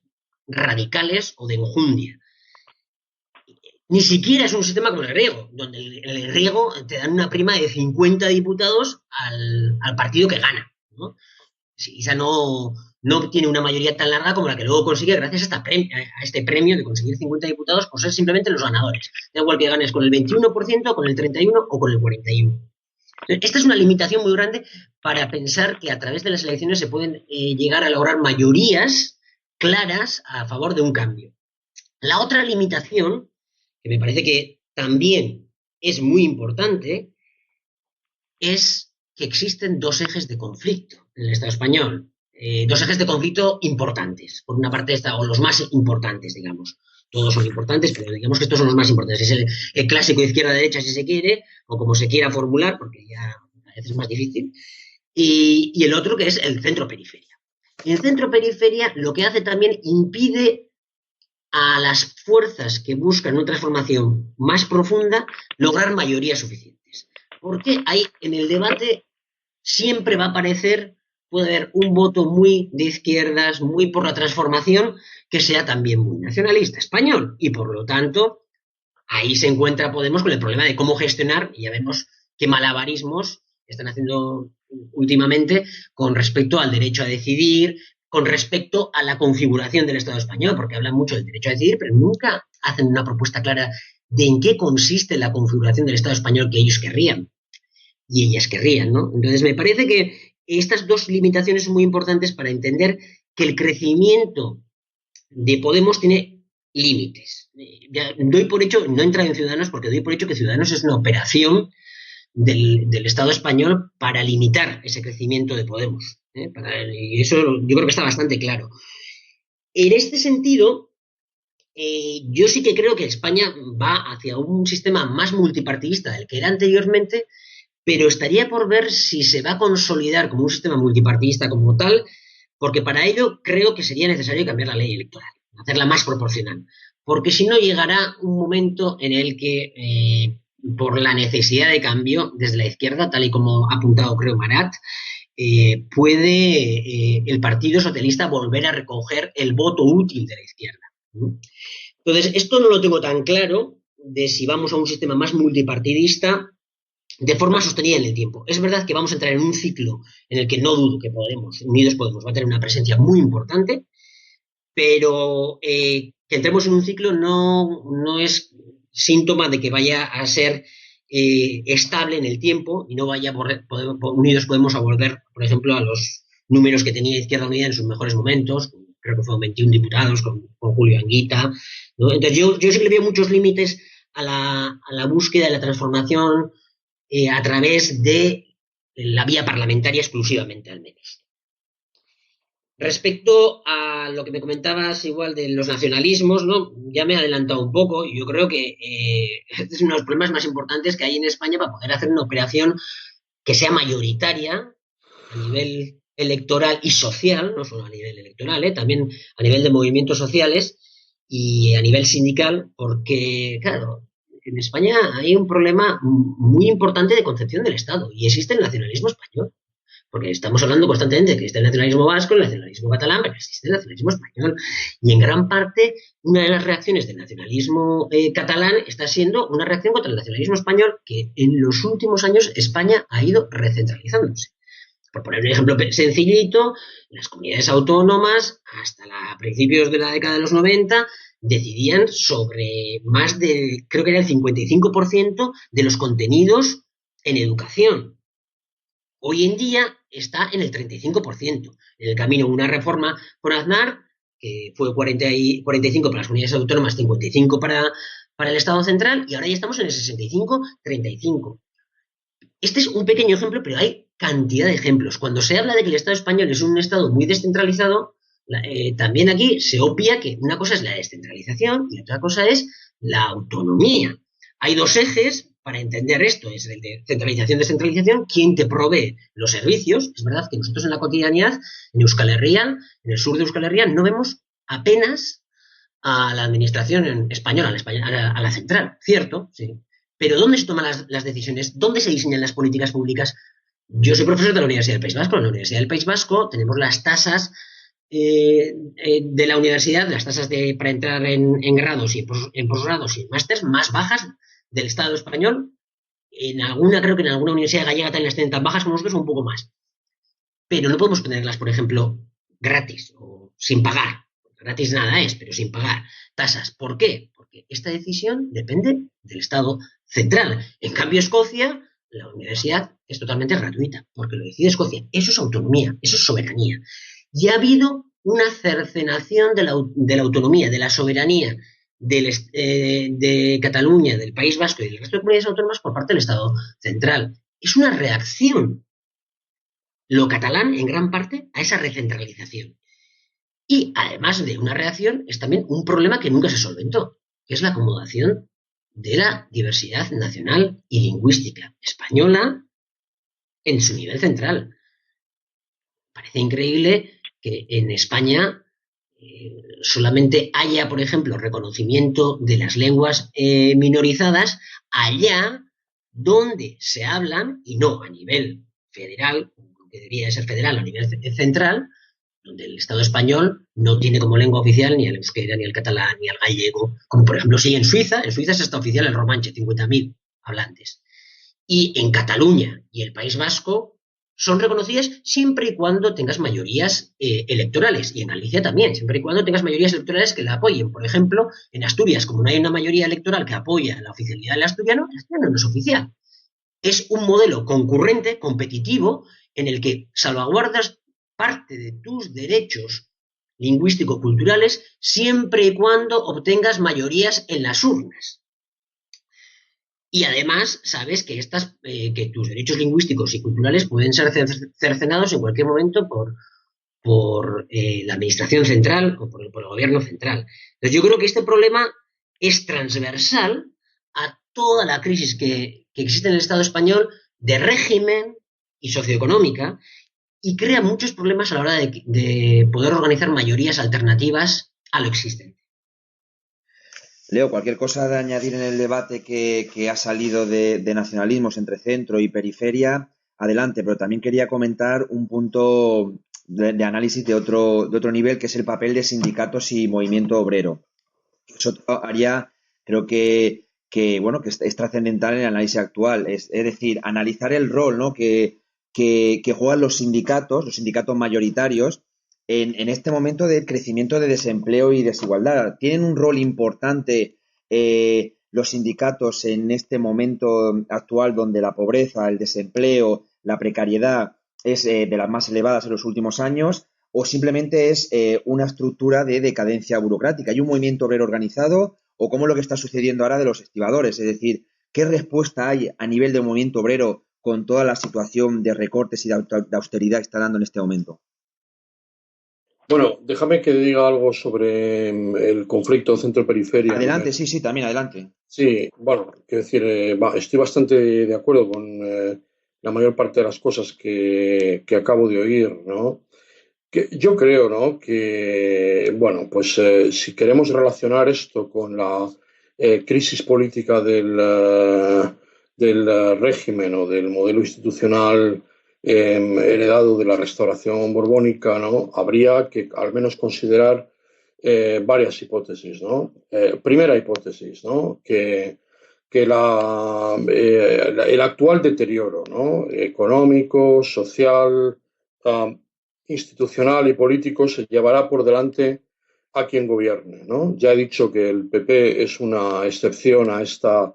radicales o de enjundia. Ni siquiera es un sistema como el griego, donde el griego te dan una prima de 50 diputados al partido que gana, ¿no? Quizá no no tiene una mayoría tan larga como la que luego consigue gracias a este premio de conseguir 50 diputados por ser simplemente los ganadores. Da igual que ganes con el 21%, con el 31% o con el 41%. Esta es una limitación muy grande para pensar que a través de las elecciones se pueden llegar a lograr mayorías claras a favor de un cambio. La otra limitación, que me parece que también es muy importante, es que existen dos ejes de conflicto en el Estado español. Dos ejes de conflicto importantes. Por una parte, o los más importantes, digamos. Todos son importantes, pero digamos que estos son los más importantes. Es el clásico izquierda-derecha, si se quiere, o como se quiera formular, porque ya a veces es más difícil. Y el otro que es el centro-periferia. El centro-periferia lo que hace también impide a las fuerzas que buscan una transformación más profunda lograr mayorías suficientes. Porque ahí en el debate siempre va a aparecer, puede haber un voto muy de izquierdas, muy por la transformación, que sea también muy nacionalista español. Y por lo tanto, ahí se encuentra Podemos con el problema de cómo gestionar, y ya vemos qué malabarismos están haciendo últimamente con respecto al derecho a decidir, con respecto a la configuración del Estado español, porque hablan mucho del derecho a decidir, pero nunca hacen una propuesta clara de en qué consiste la configuración del Estado español que ellos querrían y ellas querrían, ¿no? Entonces me parece que estas dos limitaciones son muy importantes para entender que el crecimiento de Podemos tiene límites. Ya doy por hecho, no he entrado en Ciudadanos porque doy por hecho que Ciudadanos es una operación del Estado español para limitar ese crecimiento de Podemos. Y eso yo creo que está bastante claro. En este sentido, yo sí que creo que España va hacia un sistema más multipartidista del que era anteriormente, pero estaría por ver si se va a consolidar como un sistema multipartidista como tal, porque para ello creo que sería necesario cambiar la ley electoral, hacerla más proporcional, porque si no llegará un momento en el que, por la necesidad de cambio desde la izquierda, tal y como ha apuntado creo Marat, puede el Partido Socialista volver a recoger el voto útil de la izquierda. Entonces, esto no lo tengo tan claro de si vamos a un sistema más multipartidista de forma sostenida en el tiempo. Es verdad que vamos a entrar en un ciclo en el que no dudo que Unidos Podemos va a tener una presencia muy importante, pero que entremos en un ciclo no es síntoma de que vaya a ser estable en el tiempo y no vaya Unidos Podemos a volver, por ejemplo, a los números que tenía Izquierda Unida en sus mejores momentos, creo que fueron 21 diputados con Julio Anguita, ¿no? Entonces yo sí que le veo muchos límites a la búsqueda de la transformación a través de la vía parlamentaria exclusivamente, al menos. Respecto a lo que me comentabas igual de los nacionalismos, ¿no? Ya me he adelantado un poco. Yo creo que este es uno de los problemas más importantes que hay en España para poder hacer una operación que sea mayoritaria a nivel electoral y social, no solo a nivel electoral, también a nivel de movimientos sociales y a nivel sindical, porque, claro, en España hay un problema muy importante de concepción del Estado y existe el nacionalismo español. Porque estamos hablando constantemente de que existe el nacionalismo vasco, el nacionalismo catalán, pero existe el nacionalismo español. Y en gran parte, una de las reacciones del nacionalismo catalán está siendo una reacción contra el nacionalismo español que en los últimos años España ha ido recentralizándose. Por poner un ejemplo sencillito, las comunidades autónomas, hasta principios de la década de los 90, decidían sobre más de, creo que era el 55% de los contenidos en educación. Hoy en día está en el 35%. En el camino una reforma con Aznar, que fue 45 para las comunidades autónomas, 55 para el Estado central, y ahora ya estamos en el 65-35. Este es un pequeño ejemplo, pero hay cantidad de ejemplos. Cuando se habla de que el Estado español es un Estado muy descentralizado, también aquí se obvia que una cosa es la descentralización y otra cosa es la autonomía. Hay dos ejes para entender esto, es el de centralización-descentralización, quién te provee los servicios. Es verdad que nosotros en la cotidianidad, en Euskal Herria, en el sur de Euskal Herria, no vemos apenas a la administración española, a la central, ¿cierto? Sí. Pero ¿dónde se toman las decisiones? ¿Dónde se diseñan las políticas públicas? Yo soy profesor de la Universidad del País Vasco. En la Universidad del País Vasco tenemos las tasas de la universidad, las tasas para entrar en grados y en posgrados y en másters más bajas del Estado español. Creo que en alguna universidad gallega también las tienen tan bajas como nosotros o un poco más. Pero no podemos tenerlas, por ejemplo, gratis o sin pagar. Gratis nada es, pero sin pagar tasas. ¿Por qué? Porque esta decisión depende del Estado central. En cambio, Escocia, la universidad es totalmente gratuita, porque lo decide Escocia. Eso es autonomía, eso es soberanía. Y ha habido una cercenación de la autonomía, de la soberanía de Cataluña, del País Vasco y del resto de comunidades autónomas por parte del Estado central. Es una reacción, lo catalán, en gran parte, a esa recentralización. Y además de una reacción, es también un problema que nunca se solventó, que es la acomodación de la diversidad nacional y lingüística española en su nivel central. Parece increíble que en España solamente haya, por ejemplo, reconocimiento de las lenguas minorizadas allá donde se hablan, y no a nivel federal, que debería ser federal, a nivel central, donde el Estado español no tiene como lengua oficial ni el euskera, ni el catalán, ni el gallego, como por ejemplo sí en Suiza. En Suiza es hasta oficial el romanche, 50.000 hablantes. Y en Cataluña y el País Vasco son reconocidas siempre y cuando tengas mayorías electorales, y en Galicia también, siempre y cuando tengas mayorías electorales que la apoyen. Por ejemplo, en Asturias, como no hay una mayoría electoral que apoya la oficialidad del asturiano, el asturiano no es oficial. Es un modelo concurrente, competitivo, en el que salvaguardas parte de tus derechos lingüístico-culturales siempre y cuando obtengas mayorías en las urnas. Y además sabes que que tus derechos lingüísticos y culturales pueden ser cercenados en cualquier momento por la administración central o por el gobierno central. Entonces yo creo que este problema es transversal a toda la crisis que existe en el Estado español de régimen y socioeconómica, y crea muchos problemas a la hora de poder organizar mayorías alternativas a lo existente. Leo, cualquier cosa de añadir en el debate que ha salido de nacionalismos entre centro y periferia, adelante, pero también quería comentar un punto de análisis de otro nivel, que es el papel de sindicatos y movimiento obrero. Eso haría, creo que es trascendental en el análisis actual, es decir, analizar el rol, ¿no?, que juegan los sindicatos mayoritarios en este momento de crecimiento de desempleo y desigualdad. Tienen un rol importante los sindicatos en este momento actual, donde la pobreza, el desempleo, la precariedad es de las más elevadas en los últimos años, o simplemente es una estructura de decadencia burocrática. ¿Hay un movimiento obrero organizado, o cómo es lo que está sucediendo ahora de los estibadores? Es decir, ¿qué respuesta hay a nivel del movimiento obrero con toda la situación de recortes y de austeridad que está dando en este momento? Bueno, déjame que diga algo sobre el conflicto centro-periferia. Adelante, sí, también adelante. Sí, bueno, quiero decir, estoy bastante de acuerdo con la mayor parte de las cosas que acabo de oír, ¿no? Que yo creo, ¿no?, que, bueno, pues si queremos relacionar esto con la crisis política del régimen o del modelo institucional heredado de la restauración borbónica, ¿no?, habría que al menos considerar varias hipótesis, ¿no? Primera hipótesis, ¿no?, que el actual deterioro, ¿no?, económico, social, institucional y político se llevará por delante a quien gobierne, ¿no? Ya he dicho que el PP es una excepción a esta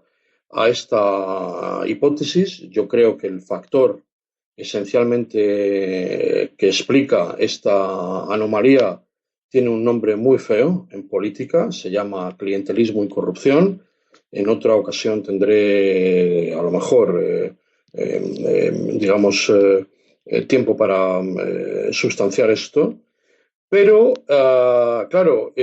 hipótesis. Yo creo que el factor esencialmente que explica esta anomalía tiene un nombre muy feo en política, se llama clientelismo y corrupción. En otra ocasión tendré, a lo mejor, tiempo para sustanciar esto. Pero, claro,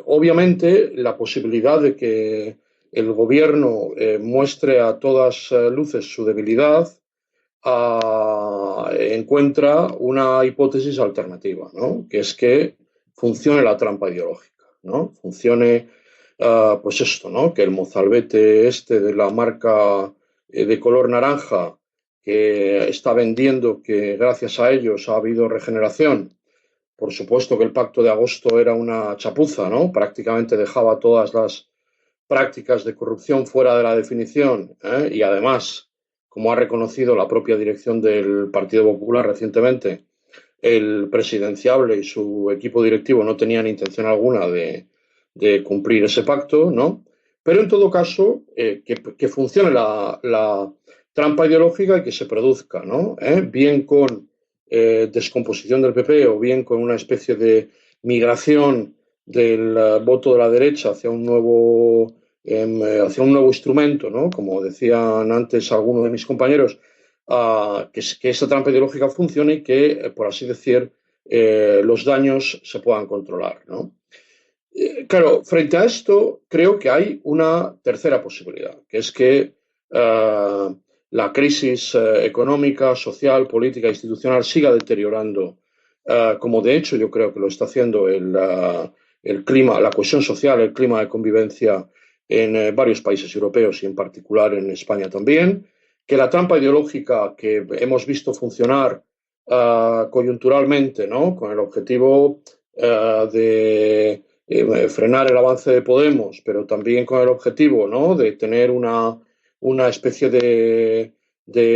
obviamente la posibilidad de que el gobierno muestre a todas luces su debilidad encuentra una hipótesis alternativa, ¿no?, que es que funcione la trampa ideológica, ¿no? Funcione, pues esto, ¿no?, que el mozalbete este de la marca de color naranja, que está vendiendo que gracias a ellos ha habido regeneración. Por supuesto que el pacto de agosto era una chapuza, ¿no? Prácticamente dejaba todas las prácticas de corrupción fuera de la definición, ¿eh? Y además, como ha reconocido la propia dirección del Partido Popular recientemente, el presidenciable y su equipo directivo no tenían intención alguna de cumplir ese pacto, ¿no? Pero en todo caso, que funcione la trampa ideológica y que se produzca, ¿no? Bien con descomposición del PP o bien con una especie de migración del voto de la derecha hacia un nuevo instrumento, ¿no? Como decían antes algunos de mis compañeros, que esa trampa ideológica funcione y que, por así decir, los daños se puedan controlar, ¿no? Claro, frente a esto, creo que hay una tercera posibilidad, que es que la crisis económica, social, política, institucional siga deteriorando, como de hecho yo creo que lo está haciendo el clima, la cohesión social, el clima de convivencia en varios países europeos y en particular en España también, que la trampa ideológica que hemos visto funcionar coyunturalmente, ¿no? Con el objetivo de frenar el avance de Podemos, pero también con el objetivo, ¿no? De tener una especie de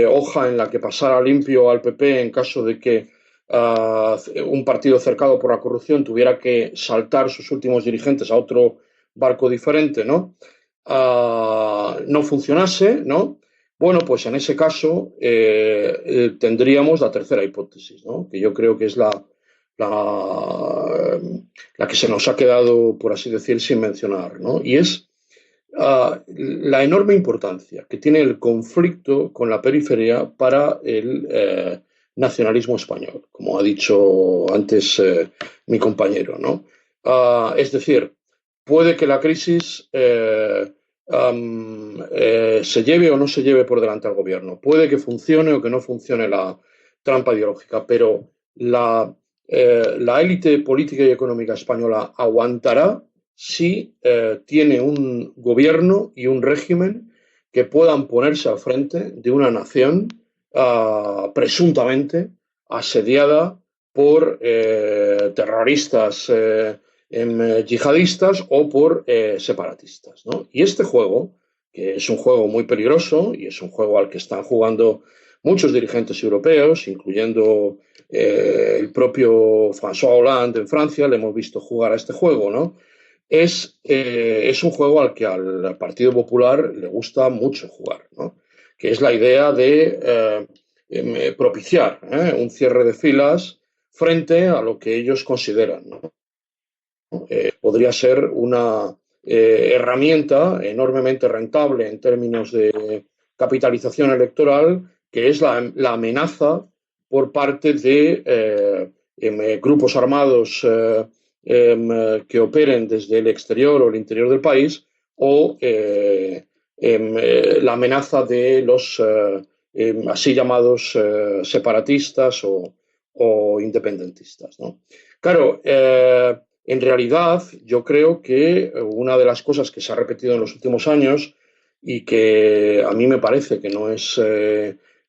hoja en la que pasara limpio al PP en caso de que un partido cercado por la corrupción tuviera que saltar sus últimos dirigentes a otro barco diferente, ¿no? No funcionase, ¿no? Bueno, pues en ese caso tendríamos la tercera hipótesis, ¿no? Que yo creo que es la que se nos ha quedado, por así decir, sin mencionar, ¿no? Y es la enorme importancia que tiene el conflicto con la periferia para el nacionalismo español, como ha dicho antes mi compañero, ¿no? Es decir, puede que la crisis se lleve o no se lleve por delante al gobierno, puede que funcione o que no funcione la trampa ideológica, pero la élite política y económica española aguantará si tiene un gobierno y un régimen que puedan ponerse al frente de una nación presuntamente asediada por terroristas yihadistas o por separatistas, ¿no? Y este juego, que es un juego muy peligroso y es un juego al que están jugando muchos dirigentes europeos, incluyendo el propio François Hollande en Francia, le hemos visto jugar a este juego, ¿no? Es un juego al que al Partido Popular le gusta mucho jugar, ¿no? Que es la idea de propiciar un cierre de filas frente a lo que ellos consideran, ¿no? Podría ser una herramienta enormemente rentable en términos de capitalización electoral, que es la amenaza por parte de grupos armados que operen desde el exterior o el interior del país, o la amenaza de los así llamados separatistas o independentistas, ¿no? Claro, en realidad yo creo que una de las cosas que se ha repetido en los últimos años y que a mí me parece que no es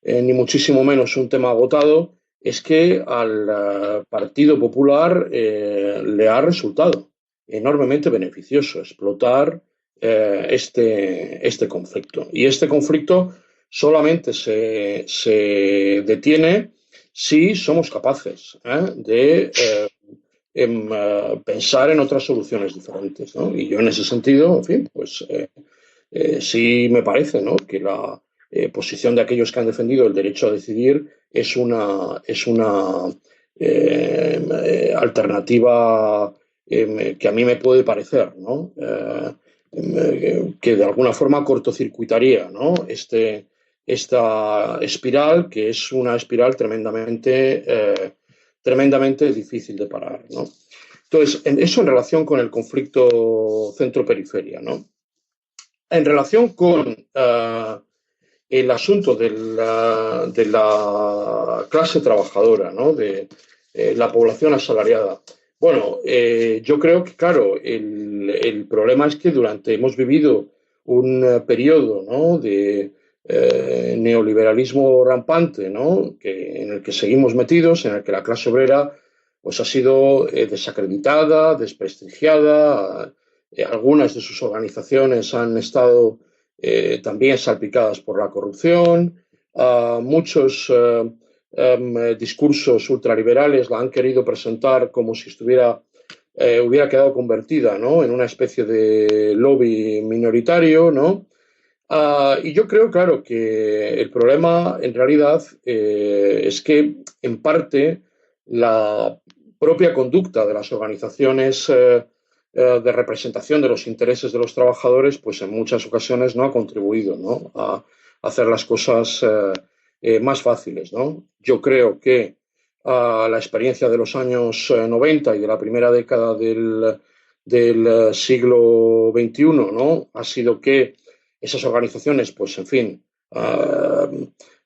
ni muchísimo menos un tema agotado, es que al Partido Popular le ha resultado enormemente beneficioso explotar este conflicto. Y este conflicto solamente se detiene si somos capaces de pensar en otras soluciones diferentes, ¿no? Y yo en ese sentido, en fin, pues sí me parece, ¿no? Que la posición de aquellos que han defendido el derecho a decidir es una alternativa que a mí me puede parecer, ¿no? Que de alguna forma cortocircuitaría, ¿no? Esta espiral, que es una espiral tremendamente difícil de parar, ¿no? Entonces, eso en relación con el conflicto centro-periferia, ¿no? En relación con el asunto de la clase trabajadora, ¿no? De la población asalariada. Bueno, yo creo que, claro, el problema es que hemos vivido un periodo, ¿no? de neoliberalismo rampante, ¿no? En el que seguimos metidos, en el que la clase obrera pues, ha sido desacreditada, desprestigiada. Algunas de sus organizaciones han estado también salpicadas por la corrupción. Muchos discursos ultraliberales la han querido presentar como si hubiera quedado convertida, ¿no?, en una especie de lobby minoritario, ¿no? Y yo creo, claro, que el problema en realidad es que en parte la propia conducta de las organizaciones de representación de los intereses de los trabajadores, pues en muchas ocasiones no ha contribuido, ¿no?, a hacer las cosas más fáciles, ¿no? Yo creo que la experiencia de los años 90 y de la primera década del siglo XXI, ¿no?, ha sido que esas organizaciones, pues en fin,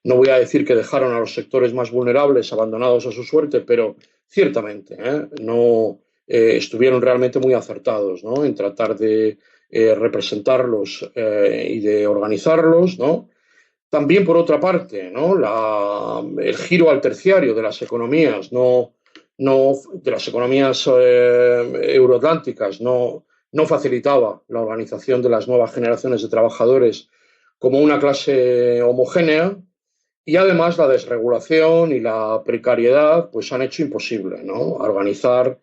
no voy a decir que dejaron a los sectores más vulnerables abandonados a su suerte, pero ciertamente no estuvieron realmente muy acertados, ¿no?, en tratar de representarlos y de organizarlos, ¿no? También, por otra parte, ¿no?, el giro al terciario de las economías, de las economías euroatlánticas, no facilitaba la organización de las nuevas generaciones de trabajadores como una clase homogénea, y además la desregulación y la precariedad pues han hecho imposible, ¿no?, organizar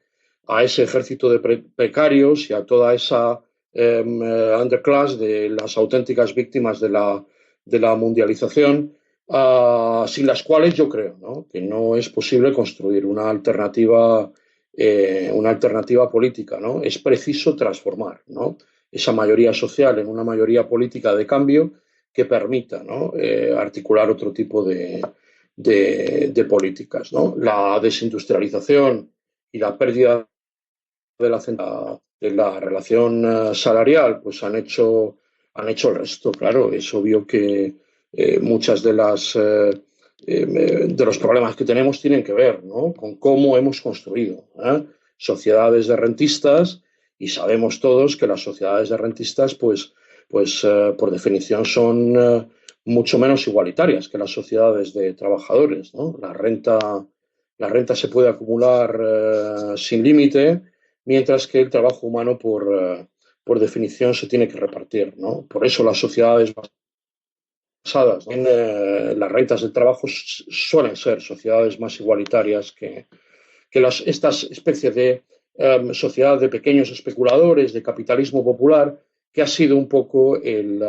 a ese ejército de precarios y a toda esa underclass de las auténticas víctimas de la mundialización, sin las cuales yo creo, ¿no?, que no es posible construir una alternativa política, ¿no? Es preciso transformar, ¿no?, esa mayoría social en una mayoría política de cambio que permita, ¿no?, articular otro tipo de políticas, ¿no? La desindustrialización y la pérdida de la relación salarial pues han hecho el resto. Claro, es obvio que muchas de los problemas que tenemos tienen que ver, ¿no?, con cómo hemos construido sociedades de rentistas, y sabemos todos que las sociedades de rentistas pues por definición son mucho menos igualitarias que las sociedades de trabajadores, ¿no? La renta se puede acumular sin límite, mientras que el trabajo humano por definición se tiene que repartir, ¿no? Por eso las sociedades basadas en las rentas del trabajo suelen ser sociedades más igualitarias que estas especies de sociedad de pequeños especuladores, de capitalismo popular, que ha sido un poco el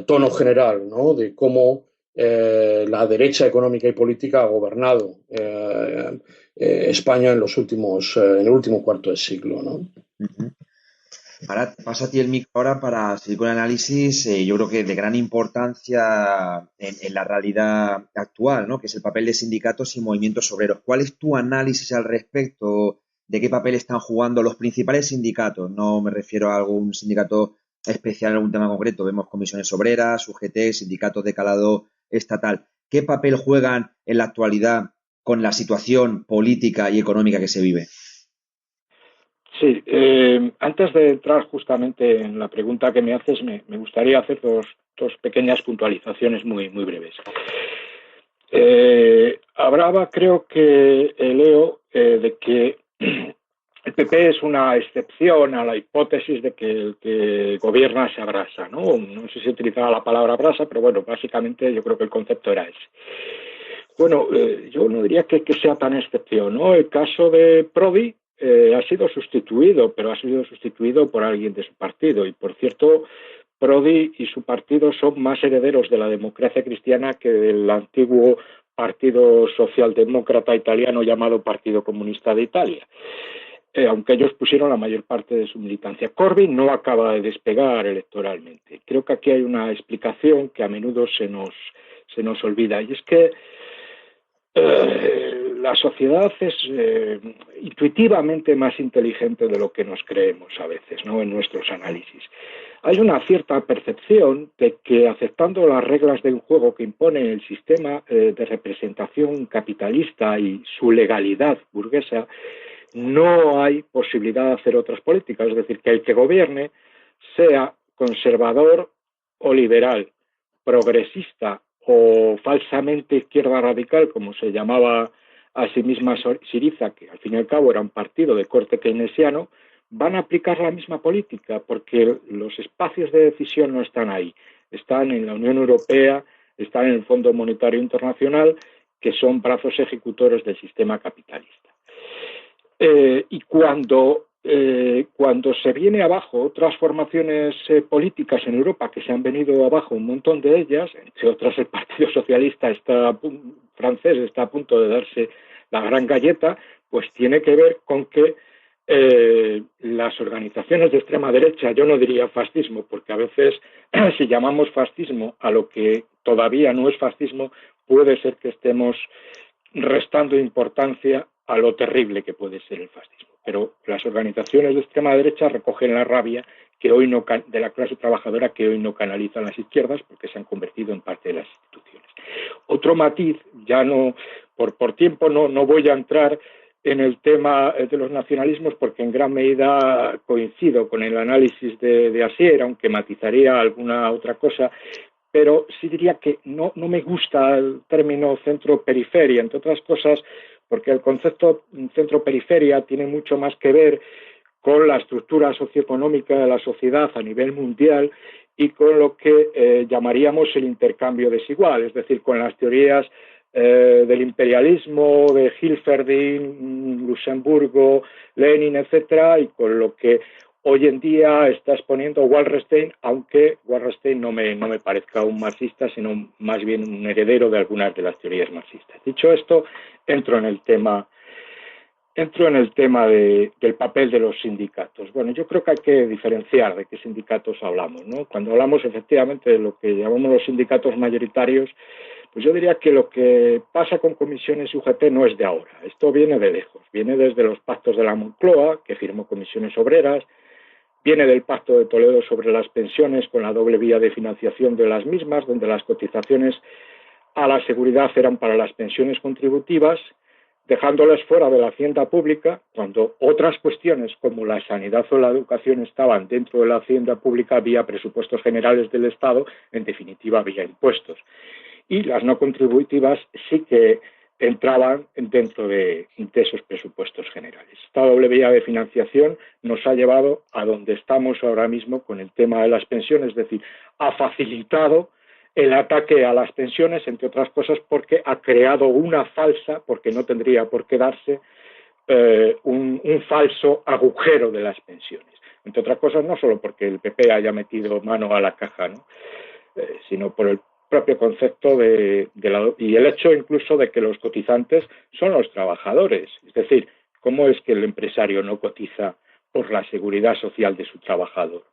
tono general, ¿no?, de cómo la derecha económica y política ha gobernado España en el último cuarto de siglo, ¿no? Uh-huh. Ahora te paso a ti el micro ahora para seguir con el análisis, yo creo que de gran importancia en la realidad actual, ¿no?, que es el papel de sindicatos y movimientos obreros. ¿Cuál es tu análisis al respecto? ¿De qué papel están jugando los principales sindicatos? No me refiero a algún sindicato especial en algún tema concreto. Vemos comisiones obreras, UGT, sindicatos de calado estatal. ¿Qué papel juegan en la actualidad con la situación política y económica que se vive? Sí, antes de entrar justamente en la pregunta que me haces, me gustaría hacer dos pequeñas puntualizaciones muy, muy breves. Hablaba, creo que Leo, de que el PP es una excepción a la hipótesis de que el que gobierna se abrasa, ¿no? No sé si utilizaba la palabra abrasa, pero bueno, básicamente yo creo que el concepto era ese. Bueno, yo no diría que sea tan excepción, ¿no? El caso de Prodi ha sido sustituido, pero ha sido sustituido por alguien de su partido. Y, por cierto, Prodi y su partido son más herederos de la democracia cristiana que del antiguo Partido Socialdemócrata italiano llamado Partido Comunista de Italia. Aunque ellos pusieron la mayor parte de su militancia. Corbyn no acaba de despegar electoralmente. Creo que aquí hay una explicación que a menudo se nos olvida, y es que la sociedad es intuitivamente más inteligente de lo que nos creemos a veces, ¿no?, en nuestros análisis. Hay una cierta percepción de que, aceptando las reglas de un juego que impone el sistema de representación capitalista y su legalidad burguesa, no hay posibilidad de hacer otras políticas. Es decir, que el que gobierne sea conservador o liberal, progresista o falsamente izquierda radical, como se llamaba a sí misma Syriza, que al fin y al cabo era un partido de corte keynesiano, van a aplicar la misma política, porque los espacios de decisión no están ahí. Están en la Unión Europea, están en el Fondo Monetario Internacional, que son brazos ejecutores del sistema capitalista. Y cuando se viene abajo otras formaciones políticas en Europa, que se han venido abajo un montón de ellas, entre otras el Partido Socialista francés está a punto de darse la gran galleta, pues tiene que ver con que las organizaciones de extrema derecha, yo no diría fascismo, porque a veces si llamamos fascismo a lo que todavía no es fascismo, puede ser que estemos restando importancia a lo terrible que puede ser el fascismo. Pero las organizaciones de extrema derecha recogen la rabia que hoy no de la clase trabajadora que hoy no canalizan las izquierdas porque se han convertido en parte de las instituciones. Otro matiz, ya no por tiempo no voy a entrar en el tema de los nacionalismos porque en gran medida coincido con el análisis de Asier, aunque matizaría alguna otra cosa, pero sí diría que no me gusta el término centro-periferia, entre otras cosas, porque el concepto centro-periferia tiene mucho más que ver con la estructura socioeconómica de la sociedad a nivel mundial y con lo que llamaríamos el intercambio desigual, es decir, con las teorías del imperialismo, de Hilferding, Luxemburgo, Lenin, etcétera, y con lo que hoy en día está exponiendo Wallerstein, aunque Wallerstein no me parezca un marxista, sino más bien un heredero de algunas de las teorías marxistas. Dicho esto, entro en el tema del papel de los sindicatos. Bueno, yo creo que hay que diferenciar de qué sindicatos hablamos, ¿no? Cuando hablamos efectivamente de lo que llamamos los sindicatos mayoritarios, pues yo diría que lo que pasa con comisiones y UGT no es de ahora. Esto viene de lejos. Viene desde los pactos de la Moncloa, que firmó Comisiones Obreras, viene del Pacto de Toledo sobre las pensiones con la doble vía de financiación de las mismas, donde las cotizaciones a la seguridad eran para las pensiones contributivas, dejándoles fuera de la hacienda pública, cuando otras cuestiones como la sanidad o la educación estaban dentro de la hacienda pública vía presupuestos generales del Estado, en definitiva vía impuestos. Y las no contributivas sí que entraban dentro de esos presupuestos generales. Esta doble vía de financiación nos ha llevado a donde estamos ahora mismo con el tema de las pensiones, es decir, ha facilitado el ataque a las pensiones, entre otras cosas porque ha creado una falsa, porque no tendría por qué darse, un falso agujero de las pensiones. Entre otras cosas, no solo porque el PP haya metido mano a la caja, ¿no? Sino por el propio concepto y el hecho incluso de que los cotizantes son los trabajadores. Es decir, ¿cómo es que el empresario no cotiza por la seguridad social de su trabajador?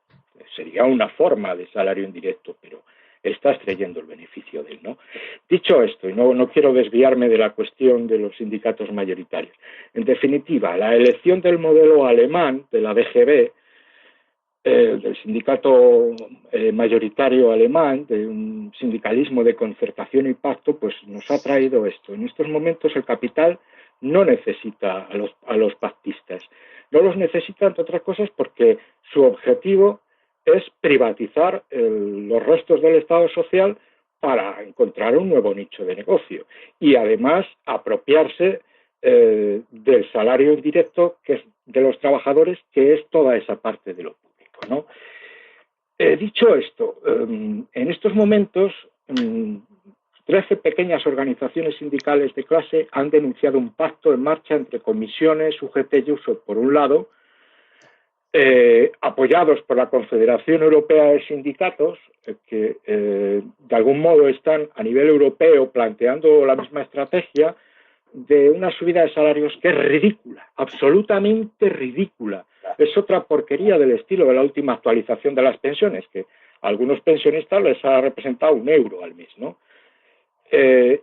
Sería una forma de salario indirecto, pero está extrayendo el beneficio de él, ¿no? Dicho esto, y no quiero desviarme de la cuestión de los sindicatos mayoritarios, en definitiva, la elección del modelo alemán, de la DGB, del sindicato mayoritario alemán, de un sindicalismo de concertación y pacto, pues nos ha traído esto. En estos momentos el capital no necesita a los pactistas. No los necesita, entre otras cosas, porque su objetivo es privatizar los restos del Estado social para encontrar un nuevo nicho de negocio y además apropiarse del salario indirecto que es de los trabajadores, que es toda esa parte de lo público, ¿no? Dicho esto, en estos momentos 13 pequeñas organizaciones sindicales de clase han denunciado un pacto en marcha entre comisiones, UGT y USO por un lado, apoyados por la Confederación Europea de Sindicatos, que de algún modo están a nivel europeo planteando la misma estrategia de una subida de salarios que es ridícula, absolutamente ridícula. Es otra porquería del estilo de la última actualización de las pensiones, que a algunos pensionistas les ha representado €1 al mes, ¿no?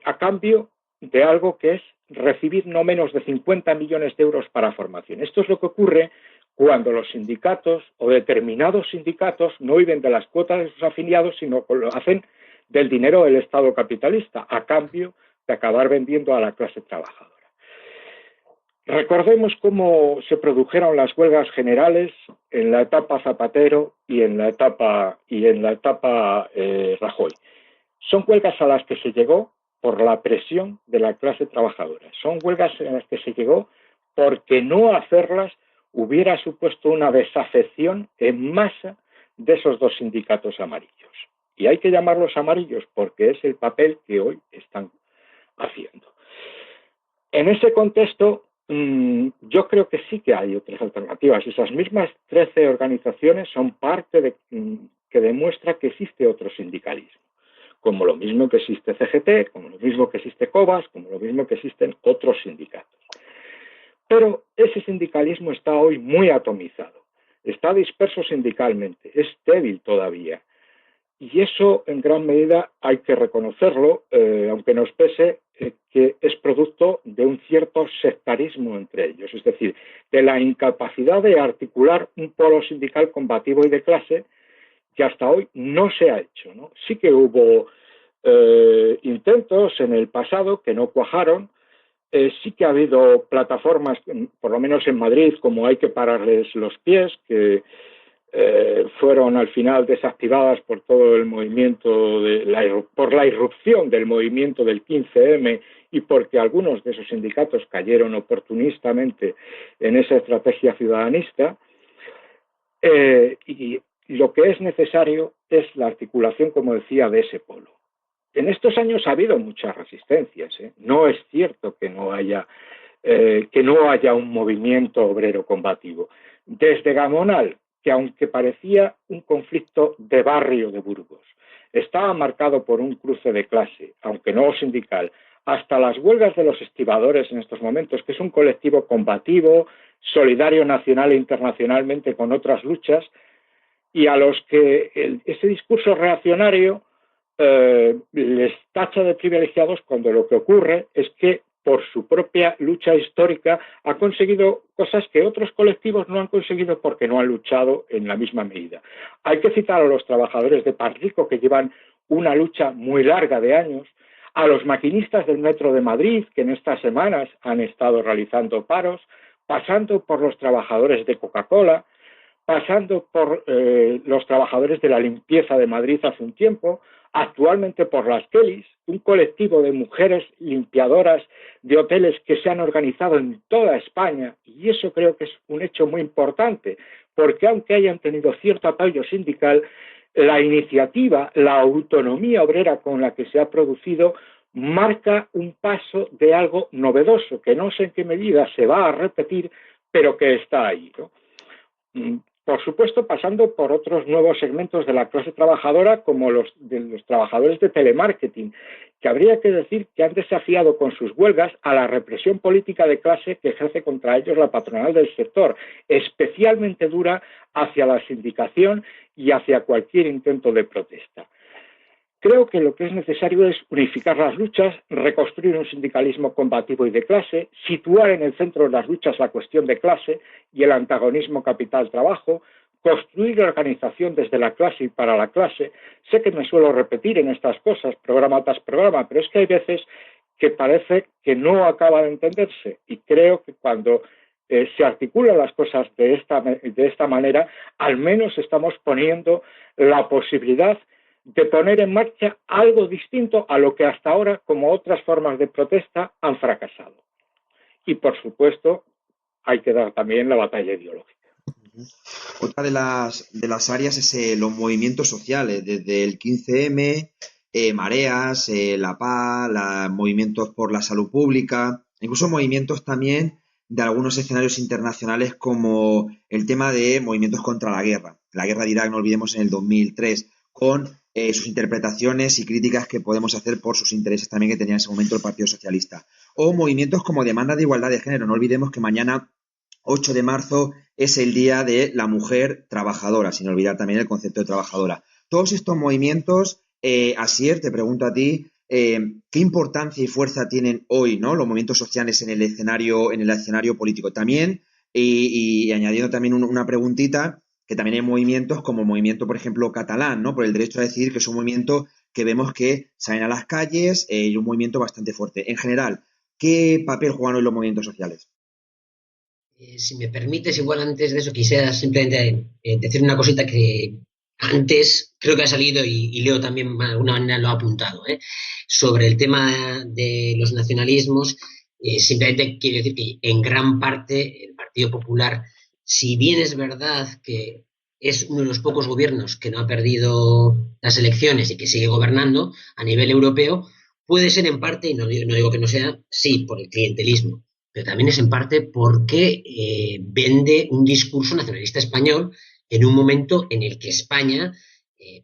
A cambio de algo que es recibir no menos de 50 millones de euros para formación. Esto es lo que ocurre cuando los sindicatos o determinados sindicatos no viven de las cuotas de sus afiliados, sino que lo hacen del dinero del Estado capitalista, a cambio de acabar vendiendo a la clase trabajadora. Recordemos cómo se produjeron las huelgas generales en la etapa Zapatero y en la etapa Rajoy. Son huelgas a las que se llegó por la presión de la clase trabajadora. Son huelgas a las que se llegó porque no hacerlas hubiera supuesto una desafección en masa de esos dos sindicatos amarillos. Y hay que llamarlos amarillos porque es el papel que hoy están haciendo. En ese contexto, yo creo que sí que hay otras alternativas. Esas mismas 13 organizaciones son parte de que demuestra que existe otro sindicalismo, como lo mismo que existe CGT, como lo mismo que existe COBAS, como lo mismo que existen otros sindicatos. Pero ese sindicalismo está hoy muy atomizado, está disperso sindicalmente, es débil todavía. Y eso, en gran medida, hay que reconocerlo, aunque nos pese, que es producto de un cierto sectarismo entre ellos, es decir, de la incapacidad de articular un polo sindical combativo y de clase que hasta hoy no se ha hecho, ¿no? Sí que hubo intentos en el pasado que no cuajaron, sí que ha habido plataformas, por lo menos en Madrid, como Hay que pararles los pies, que fueron al final desactivadas por todo el movimiento, por la irrupción del movimiento del 15M y porque algunos de esos sindicatos cayeron oportunistamente en esa estrategia ciudadanista. Y lo que es necesario es la articulación, como decía, de ese polo. En estos años ha habido muchas resistencias, ¿eh? No es cierto que no haya un movimiento obrero combativo. Desde Gamonal, que aunque parecía un conflicto de barrio de Burgos, estaba marcado por un cruce de clase, aunque no sindical, hasta las huelgas de los estibadores en estos momentos, que es un colectivo combativo, solidario nacional e internacionalmente con otras luchas, y a los que ese discurso reaccionario les tacha de privilegiados cuando lo que ocurre es que por su propia lucha histórica ha conseguido cosas que otros colectivos no han conseguido porque no han luchado en la misma medida. Hay que citar a los trabajadores de Panrico, que llevan una lucha muy larga de años, a los maquinistas del Metro de Madrid, que en estas semanas han estado realizando paros, pasando por los trabajadores de Coca-Cola, pasando por los trabajadores de la limpieza de Madrid hace un tiempo, actualmente por las Kellys, un colectivo de mujeres limpiadoras de hoteles que se han organizado en toda España, y eso creo que es un hecho muy importante, porque aunque hayan tenido cierto apoyo sindical, la iniciativa, la autonomía obrera con la que se ha producido marca un paso de algo novedoso, que no sé en qué medida se va a repetir, pero que está ahí, ¿no? Por supuesto, pasando por otros nuevos segmentos de la clase trabajadora, como los de los trabajadores de telemarketing, que habría que decir que han desafiado con sus huelgas a la represión política de clase que ejerce contra ellos la patronal del sector, especialmente dura hacia la sindicación y hacia cualquier intento de protesta. Creo que lo que es necesario es unificar las luchas, reconstruir un sindicalismo combativo y de clase, situar en el centro de las luchas la cuestión de clase y el antagonismo capital-trabajo, construir la organización desde la clase y para la clase. Sé que me suelo repetir en estas cosas, programa tras programa, pero es que hay veces que parece que no acaba de entenderse, y creo que cuando se articulan las cosas de esta manera, al menos estamos poniendo la posibilidad de poner en marcha algo distinto a lo que hasta ahora, como otras formas de protesta, han fracasado. Y, por supuesto, hay que dar también la batalla ideológica. Otra de las áreas es los movimientos sociales, desde el 15M, Mareas, la PA, movimientos por la salud pública, incluso movimientos también de algunos escenarios internacionales, como el tema de movimientos contra la guerra de Irak, no olvidemos, en el 2003, con sus interpretaciones y críticas que podemos hacer por sus intereses también que tenía en ese momento el Partido Socialista. O movimientos como demanda de igualdad de género. No olvidemos que mañana, 8 de marzo, es el Día de la Mujer Trabajadora, sin olvidar también el concepto de trabajadora. Todos estos movimientos, Asier, te pregunto a ti, ¿qué importancia y fuerza tienen hoy, ¿no?, los movimientos sociales en el escenario político? También, y añadiendo también una preguntita, que también hay movimientos como el movimiento, por ejemplo, catalán, ¿no?, por el derecho a decidir, que es un movimiento que vemos que salen a las calles y un movimiento bastante fuerte. En general, ¿qué papel juegan hoy los movimientos sociales? Si me permites, igual antes de eso quisiera simplemente decir una cosita que antes creo que ha salido y Leo también de alguna manera lo ha apuntado, sobre el tema de los nacionalismos. Simplemente quiero decir que en gran parte el Partido Popular, si bien es verdad que es uno de los pocos gobiernos que no ha perdido las elecciones y que sigue gobernando a nivel europeo, puede ser en parte, y no digo que no sea, sí, por el clientelismo, pero también es en parte porque vende un discurso nacionalista español en un momento en el que España,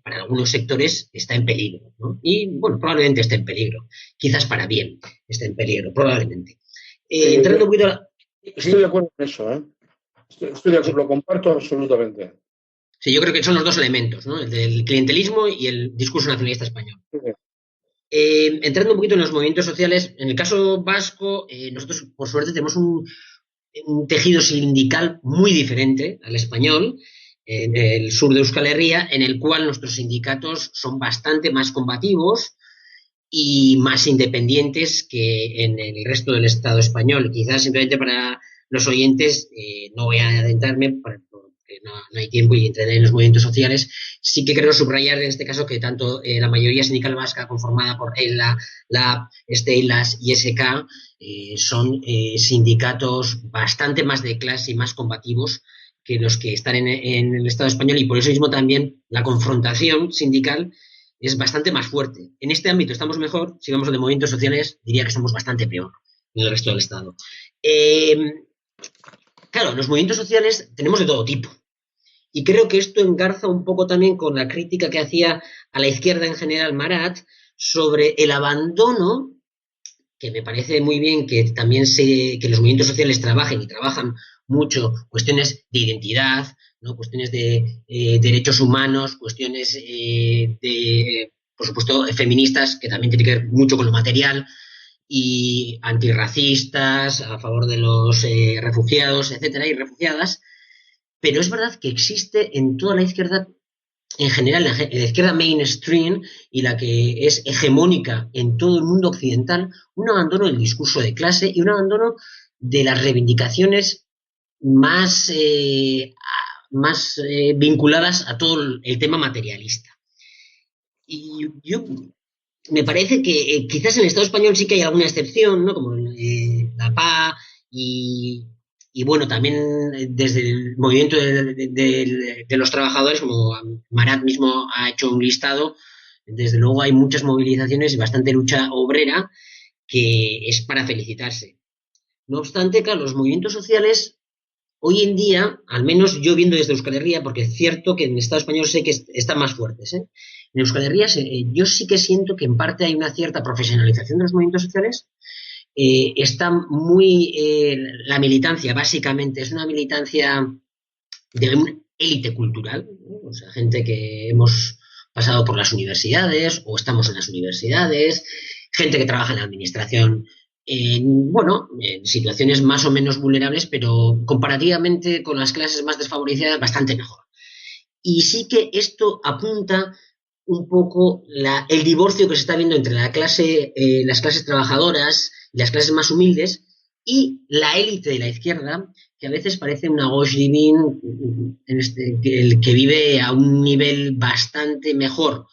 para algunos sectores, está en peligro, ¿no? Y, bueno, probablemente esté en peligro. Quizás para bien esté en peligro, probablemente. Entrando un poquito a Estoy de acuerdo con eso, ¿eh? Estoy de acuerdo, lo comparto absolutamente. Sí, yo creo que son los dos elementos, ¿no? El del clientelismo y el discurso nacionalista español. Sí. Entrando un poquito en los movimientos sociales, en el caso vasco, nosotros por suerte tenemos un tejido sindical muy diferente al español, en el sur de Euskal Herria, en el cual nuestros sindicatos son bastante más combativos y más independientes que en el resto del Estado español. Quizás simplemente para los oyentes, no voy a adentrarme porque no hay tiempo y entender en los movimientos sociales. Sí que creo subrayar en este caso que tanto la mayoría sindical vasca conformada por ELA, LAB, STEILAS y SK son sindicatos bastante más de clase y más combativos que los que están en el Estado español, y por eso mismo también la confrontación sindical es bastante más fuerte. En este ámbito estamos mejor. Si vamos al de movimientos sociales, diría que estamos bastante peor en el resto del Estado. Claro, los movimientos sociales tenemos de todo tipo. Y creo que esto engarza un poco también con la crítica que hacía a la izquierda en general Marat sobre el abandono, que me parece muy bien que también que los movimientos sociales trabajen y trabajan mucho cuestiones de identidad, ¿no? Cuestiones de derechos humanos, cuestiones por supuesto, feministas, que también tiene que ver mucho con lo material, y antirracistas, a favor de los refugiados, etcétera, y refugiadas. Pero es verdad que existe en toda la izquierda, en general, la izquierda mainstream y la que es hegemónica en todo el mundo occidental, un abandono del discurso de clase y un abandono de las reivindicaciones más vinculadas a todo el tema materialista. Y yo me parece que quizás en el Estado español sí que hay alguna excepción, ¿no? Como la PA y bueno, también desde el movimiento de los trabajadores, como Marat mismo ha hecho un listado, desde luego hay muchas movilizaciones y bastante lucha obrera que es para felicitarse. No obstante, claro, los movimientos sociales hoy en día, al menos yo viendo desde Euskal Herria, porque es cierto que en el Estado español sé que están más fuertes, ¿eh? En Euskal Herria yo sí que siento que en parte hay una cierta profesionalización de los movimientos sociales. Está muy... la militancia, básicamente, es una militancia de una élite cultural, ¿no? O sea, gente que hemos pasado por las universidades o estamos en las universidades, gente que trabaja en la administración, en situaciones más o menos vulnerables, pero comparativamente con las clases más desfavorecidas, bastante mejor. Y sí que esto apunta un poco el divorcio que se está viendo entre las clases trabajadoras y las clases más humildes y la élite de la izquierda, que a veces parece una gauche divine, el que vive a un nivel bastante mejor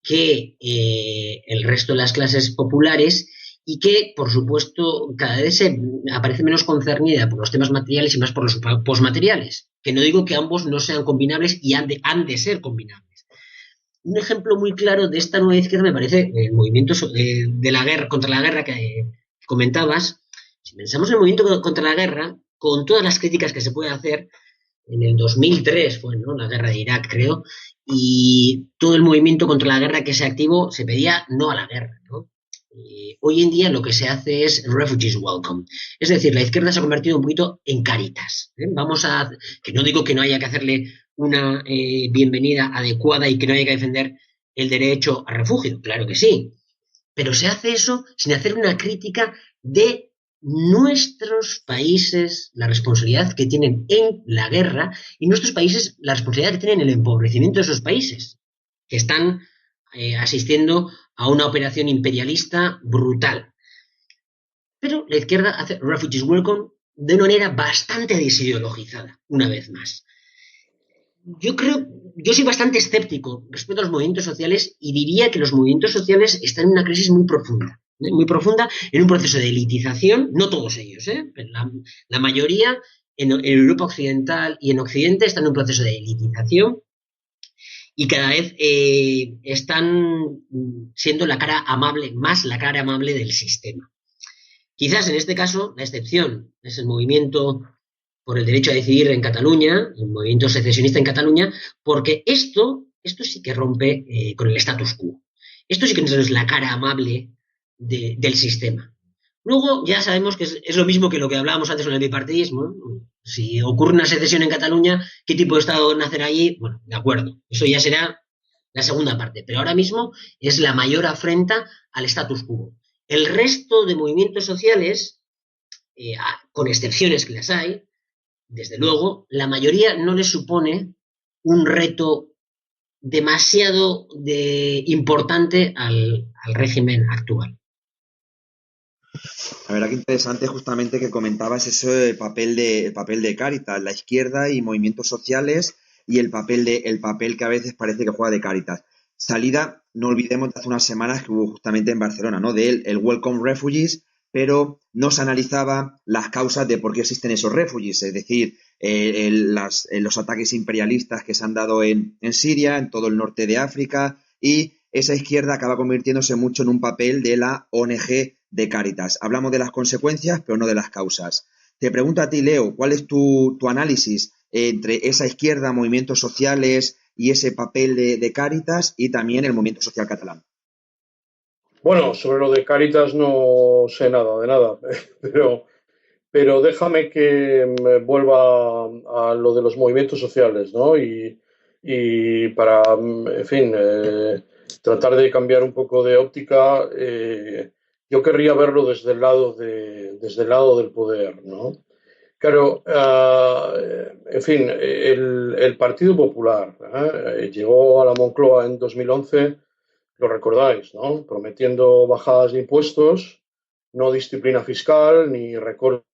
que el resto de las clases populares, y que, por supuesto, cada vez aparece menos concernida por los temas materiales y más por los posmateriales, que no digo que ambos no sean combinables y han de ser combinables. Un ejemplo muy claro de esta nueva izquierda me parece el movimiento de la guerra, contra la guerra que comentabas. Si pensamos en el movimiento contra la guerra, con todas las críticas que se puede hacer, en el 2003 fue, ¿no?, la guerra de Irak, creo, y todo el movimiento contra la guerra que se activó se pedía no a la guerra, ¿no? Hoy en día lo que se hace es refugees welcome, es decir, la izquierda se ha convertido un poquito en Cáritas, ¿eh? Que no digo que no haya que hacerle una bienvenida adecuada y que no haya que defender el derecho a refugio, claro que sí, pero se hace eso sin hacer una crítica de nuestros países, la responsabilidad que tienen en la guerra, y nuestros países la responsabilidad que tienen en el empobrecimiento de esos países, que están asistiendo a una operación imperialista brutal. Pero la izquierda hace refugees welcome de una manera bastante desideologizada, una vez más. Yo soy bastante escéptico respecto a los movimientos sociales y diría que los movimientos sociales están en una crisis muy profunda, en un proceso de elitización, no todos ellos, pero la mayoría en Europa Occidental y en Occidente están en un proceso de elitización y cada vez están siendo la cara amable, más la cara amable del sistema. Quizás en este caso la excepción es el movimiento por el derecho a decidir en Cataluña, el movimiento secesionista en Cataluña, porque esto sí que rompe con el status quo. Esto sí que no es la cara amable del sistema. Luego ya sabemos que es lo mismo que lo que hablábamos antes con el bipartidismo, ¿no? Si ocurre una secesión en Cataluña, ¿qué tipo de Estado nacerá allí? Bueno, de acuerdo, eso ya será la segunda parte, pero ahora mismo es la mayor afrenta al status quo. El resto de movimientos sociales, con excepciones que las hay, desde luego, la mayoría no les supone un reto demasiado importante al régimen actual. La verdad que interesante justamente que comentabas eso del el papel de Cáritas, la izquierda y movimientos sociales y el papel que a veces parece que juega de Cáritas. Salida, no olvidemos de hace unas semanas que hubo justamente en Barcelona, ¿no? De el Welcome Refugees, pero no se analizaba las causas de por qué existen esos refugees, es decir, los ataques imperialistas que se han dado en Siria, en todo el norte de África, y esa izquierda acaba convirtiéndose mucho en un papel de la ONG de Cáritas. Hablamos de las consecuencias, pero no de las causas. Te pregunto a ti, Leo, ¿cuál es tu análisis entre esa izquierda, movimientos sociales y ese papel de Cáritas y también el movimiento social catalán? Bueno, sobre lo de Cáritas no sé nada de nada, pero déjame que me vuelva a lo de los movimientos sociales, ¿no? Y para, en fin, tratar de cambiar un poco de óptica, yo querría verlo desde el lado del poder, ¿no? Claro, en fin, el Partido Popular llegó a la Moncloa en 2011, lo recordáis, ¿no? Prometiendo bajadas de impuestos, no disciplina fiscal ni recortes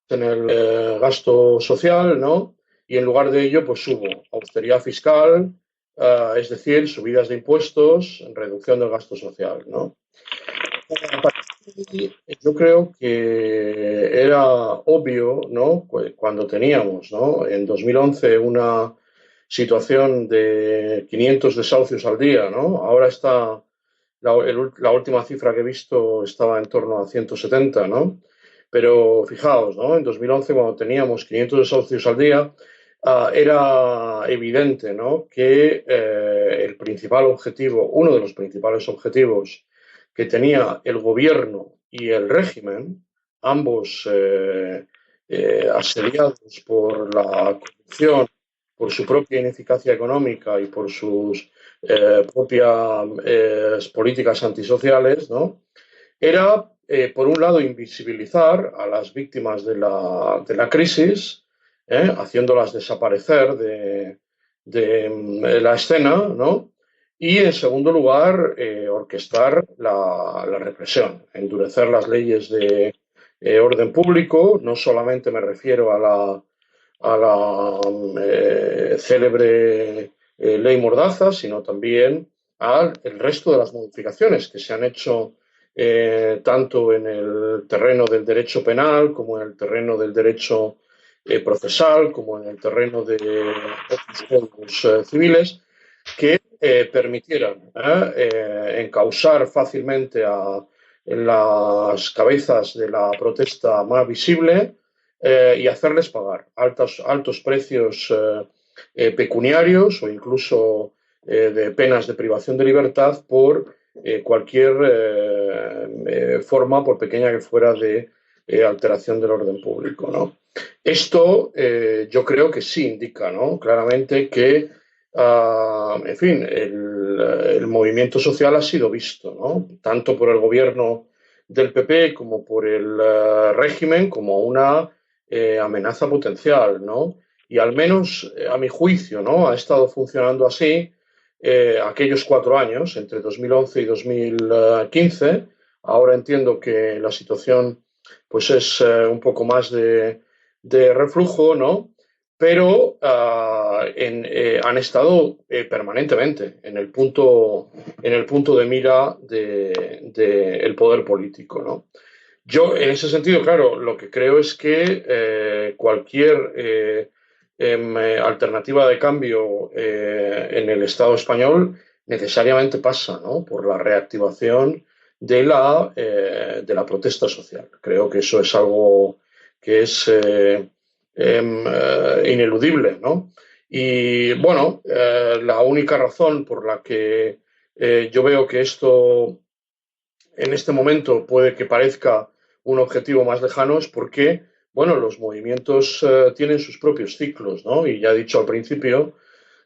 en el gasto social, ¿no? Y en lugar de ello, pues hubo austeridad fiscal, es decir, subidas de impuestos, reducción del gasto social, ¿no? Yo creo que era obvio, ¿no? Cuando teníamos, ¿no? En 2011 una situación de 500 desahucios al día, ¿no? Ahora está, la última cifra que he visto estaba en torno a 170, ¿no? Pero fijaos, ¿no? En 2011, cuando teníamos 500 desahucios al día, era evidente, ¿no? Que el principal objetivo, uno de los principales objetivos que tenía el gobierno y el régimen, ambos asediados por la corrupción, por su propia ineficacia económica y por sus propias políticas antisociales, ¿no? Era, por un lado, invisibilizar a las víctimas de la crisis, haciéndolas desaparecer de la escena, ¿no? Y, en segundo lugar, orquestar la represión, endurecer las leyes de orden público. No solamente me refiero a la célebre ley Mordaza, sino también al resto de las modificaciones que se han hecho tanto en el terreno del derecho penal como en el terreno del derecho procesal, como en el terreno de otros códigos civiles, que permitieran encausar fácilmente a las cabezas de la protesta más visible y hacerles pagar altos precios pecuniarios o incluso de penas de privación de libertad por cualquier forma, por pequeña que fuera, de alteración del orden público, ¿no? Esto yo creo que sí indica, ¿no? Claramente que, en fin, el movimiento social ha sido visto, ¿no? Tanto por el gobierno del PP como por el régimen como una amenaza potencial, ¿no? Y al menos, a mi juicio, ¿no? Ha estado funcionando así aquellos 4 años, entre 2011 y 2015. Ahora entiendo que la situación pues es un poco más de reflujo, ¿no? Pero han estado permanentemente en el punto de mira del poder político, ¿no? Yo, en ese sentido, claro, lo que creo es que cualquier alternativa de cambio en el Estado español necesariamente pasa, ¿no?, por la reactivación de la protesta social. Creo que eso es algo que es ineludible, ¿no? Y bueno, la única razón por la que yo veo que esto en este momento puede que parezca un objetivo más lejano es porque, bueno, los movimientos tienen sus propios ciclos, ¿no? Y ya he dicho al principio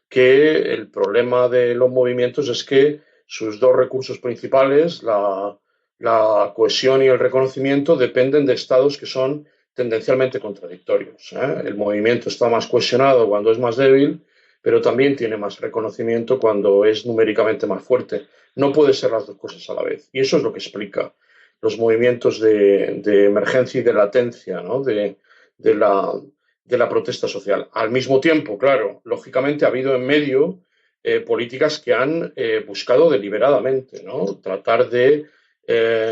que el problema de los movimientos es que sus dos recursos principales, la cohesión y el reconocimiento, dependen de estados que son tendencialmente contradictorios, ¿eh? El movimiento está más cohesionado cuando es más débil, pero también tiene más reconocimiento cuando es numéricamente más fuerte. No puede ser las dos cosas a la vez. Y eso es lo que explica los movimientos de emergencia y de latencia, ¿no?, de la protesta social. Al mismo tiempo, claro, lógicamente ha habido en medio políticas que han buscado deliberadamente, ¿no?, tratar de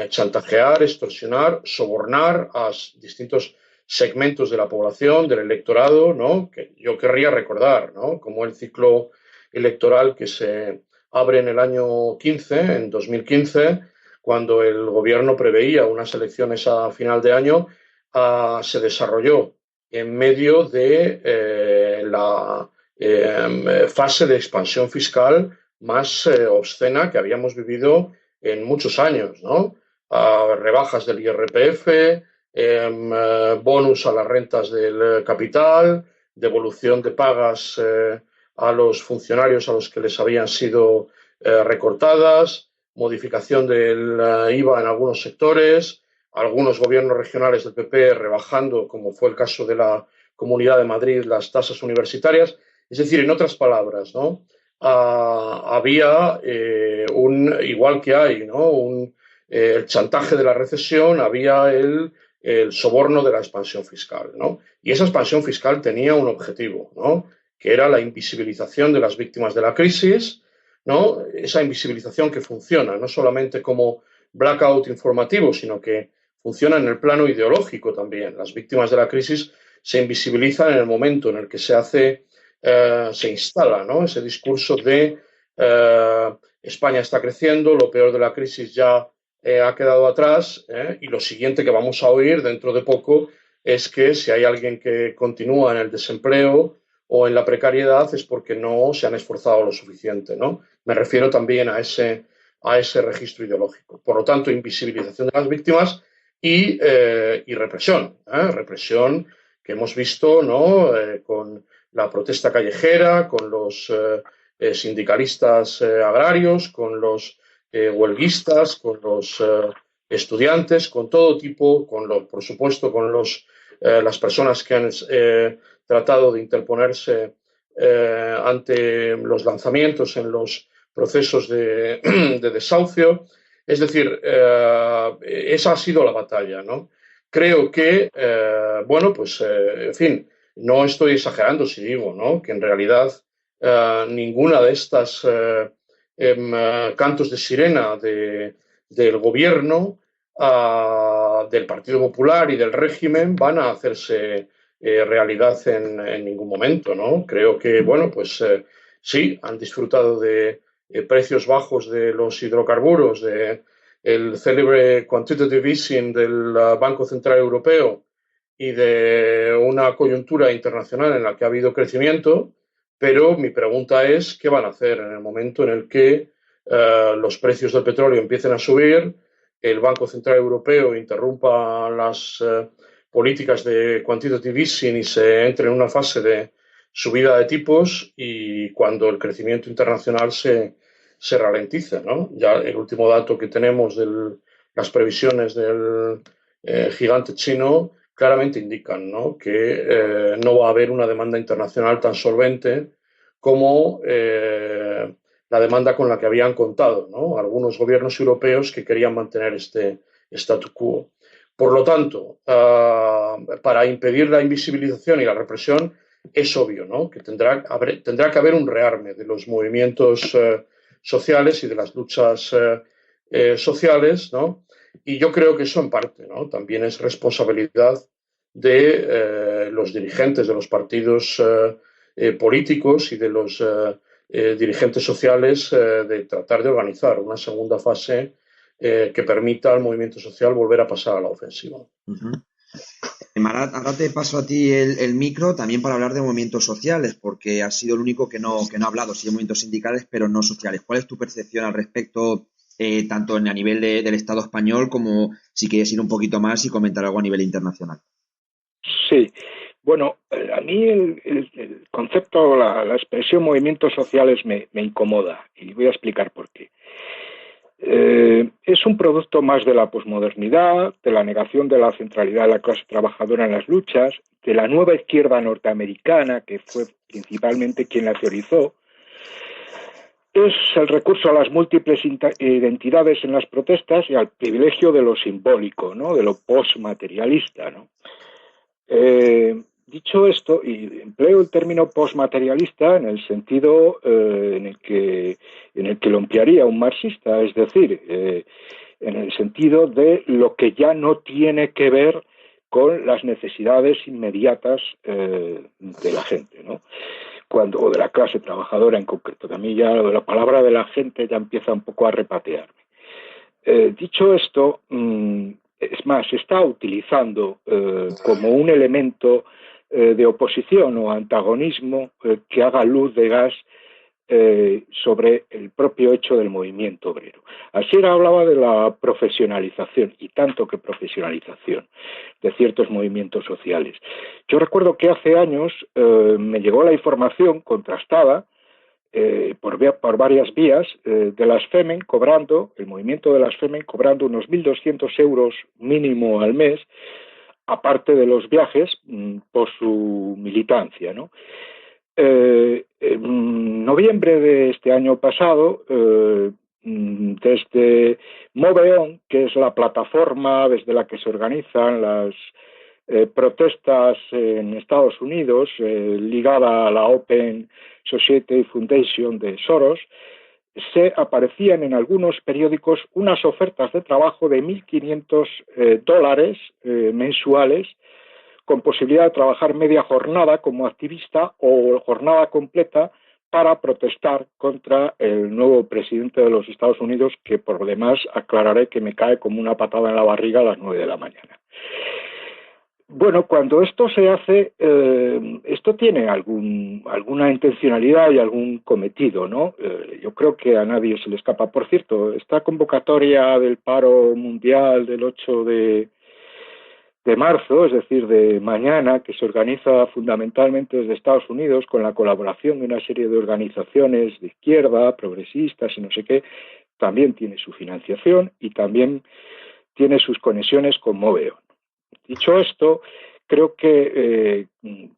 chantajear, extorsionar, sobornar a distintos segmentos de la población, del electorado, ¿no?, que yo querría recordar, ¿no?, como el ciclo electoral que se abre en el año 15, en 2015, cuando el gobierno preveía unas elecciones a final de año, se desarrolló en medio de la fase de expansión fiscal más obscena que habíamos vivido en muchos años, ¿no? Rebajas del IRPF, bonus a las rentas del capital, devolución de pagas a los funcionarios a los que les habían sido recortadas, modificación del IVA en algunos sectores, algunos gobiernos regionales del PP rebajando, como fue el caso de la Comunidad de Madrid, las tasas universitarias. Es decir, en otras palabras, ¿no?, había igual que hay, ¿no?, el chantaje de la recesión, había el soborno de la expansión fiscal, ¿no? Y esa expansión fiscal tenía un objetivo, ¿no?, que era la invisibilización de las víctimas de la crisis, ¿no?, esa invisibilización que funciona no solamente como blackout informativo, sino que funciona en el plano ideológico también. Las víctimas de la crisis se invisibilizan en el momento en el que se instala, ¿no?, ese discurso de España está creciendo, lo peor de la crisis ya ha quedado atrás, y lo siguiente que vamos a oír dentro de poco es que si hay alguien que continúa en el desempleo o en la precariedad es porque no se han esforzado lo suficiente, ¿no? Me refiero también a ese registro ideológico. Por lo tanto, invisibilización de las víctimas y represión, represión que hemos visto, ¿no?, con la protesta callejera, con los sindicalistas agrarios, con los huelguistas, con los estudiantes, con todo tipo, por supuesto, con las personas que han tratado de interponerse ante los lanzamientos en los procesos de desahucio. Es decir, esa ha sido la batalla, ¿no? Creo que, bueno, pues, en fin, no estoy exagerando si digo, ¿no?, que en realidad ninguna de estas cantos de sirena del gobierno, del Partido Popular y del régimen van a hacerse realidad en ningún momento, ¿no? Creo que, bueno, pues sí, han disfrutado de precios bajos de los hidrocarburos, el célebre quantitative easing del Banco Central Europeo y de una coyuntura internacional en la que ha habido crecimiento, pero mi pregunta es, ¿qué van a hacer en el momento en el que los precios del petróleo empiecen a subir, el Banco Central Europeo interrumpa las políticas de quantitative easing y se entre en una fase de subida de tipos y cuando el crecimiento internacional se ralentice, ¿no? Ya el último dato que tenemos de las previsiones del gigante chino claramente indican, ¿no?, que no va a haber una demanda internacional tan solvente como la demanda con la que habían contado, ¿no?, algunos gobiernos europeos que querían mantener este statu quo. Por lo tanto, para impedir la invisibilización y la represión, es obvio, ¿no?, que tendrá que haber un rearme de los movimientos sociales y de las luchas sociales, ¿no? Y yo creo que eso en parte, ¿no?, también es responsabilidad de los dirigentes de los partidos políticos y de los dirigentes sociales de tratar de organizar una segunda fase que permita al movimiento social volver a pasar a la ofensiva. Marat, ahora te paso a ti el micro también para hablar de movimientos sociales, porque has sido el único que no ha hablado, sí de movimientos sindicales, pero no sociales. ¿Cuál es tu percepción al respecto, tanto a nivel del Estado español como si quieres ir un poquito más y comentar algo a nivel internacional? Sí, bueno, a mí el concepto, la expresión movimientos sociales me incomoda y voy a explicar por qué. Es un producto más de la posmodernidad, de la negación de la centralidad de la clase trabajadora en las luchas, de la nueva izquierda norteamericana, que fue principalmente quien la teorizó. Es el recurso a las múltiples identidades en las protestas y al privilegio de lo simbólico, ¿no? De lo postmaterialista, ¿no? Dicho esto, y empleo el término postmaterialista en el sentido en el que lo emplearía un marxista, es decir, en el sentido de lo que ya no tiene que ver con las necesidades inmediatas de la gente, ¿no? O de la clase trabajadora en concreto. A mí ya la palabra de la gente ya empieza un poco a repatearme. Dicho esto, es más, se está utilizando como un elemento de oposición o antagonismo que haga luz de gas sobre el propio hecho del movimiento obrero. Asier hablaba de la profesionalización, y tanto que profesionalización, de ciertos movimientos sociales. Yo recuerdo que hace años me llegó la información contrastada por varias vías de las FEMEN cobrando, el movimiento de las FEMEN cobrando unos 1.200 euros mínimo al mes, aparte de los viajes por su militancia, ¿no? En noviembre de este año pasado, desde Moveon, que es la plataforma desde la que se organizan las protestas en Estados Unidos, ligada a la Open Society Foundation de Soros, se aparecían en algunos periódicos unas ofertas de trabajo de $1.500 mensuales, con posibilidad de trabajar media jornada como activista o jornada completa para protestar contra el nuevo presidente de los Estados Unidos, que por lo demás aclararé que me cae como una patada en la barriga a las 9 de la mañana. Bueno, cuando esto se hace, esto tiene alguna intencionalidad y algún cometido, ¿no? Yo creo que a nadie se le escapa. Por cierto, esta convocatoria del paro mundial del 8 de marzo, es decir, de mañana, que se organiza fundamentalmente desde Estados Unidos con la colaboración de una serie de organizaciones de izquierda, progresistas y no sé qué, también tiene su financiación y también tiene sus conexiones con Moveon. Dicho esto, creo que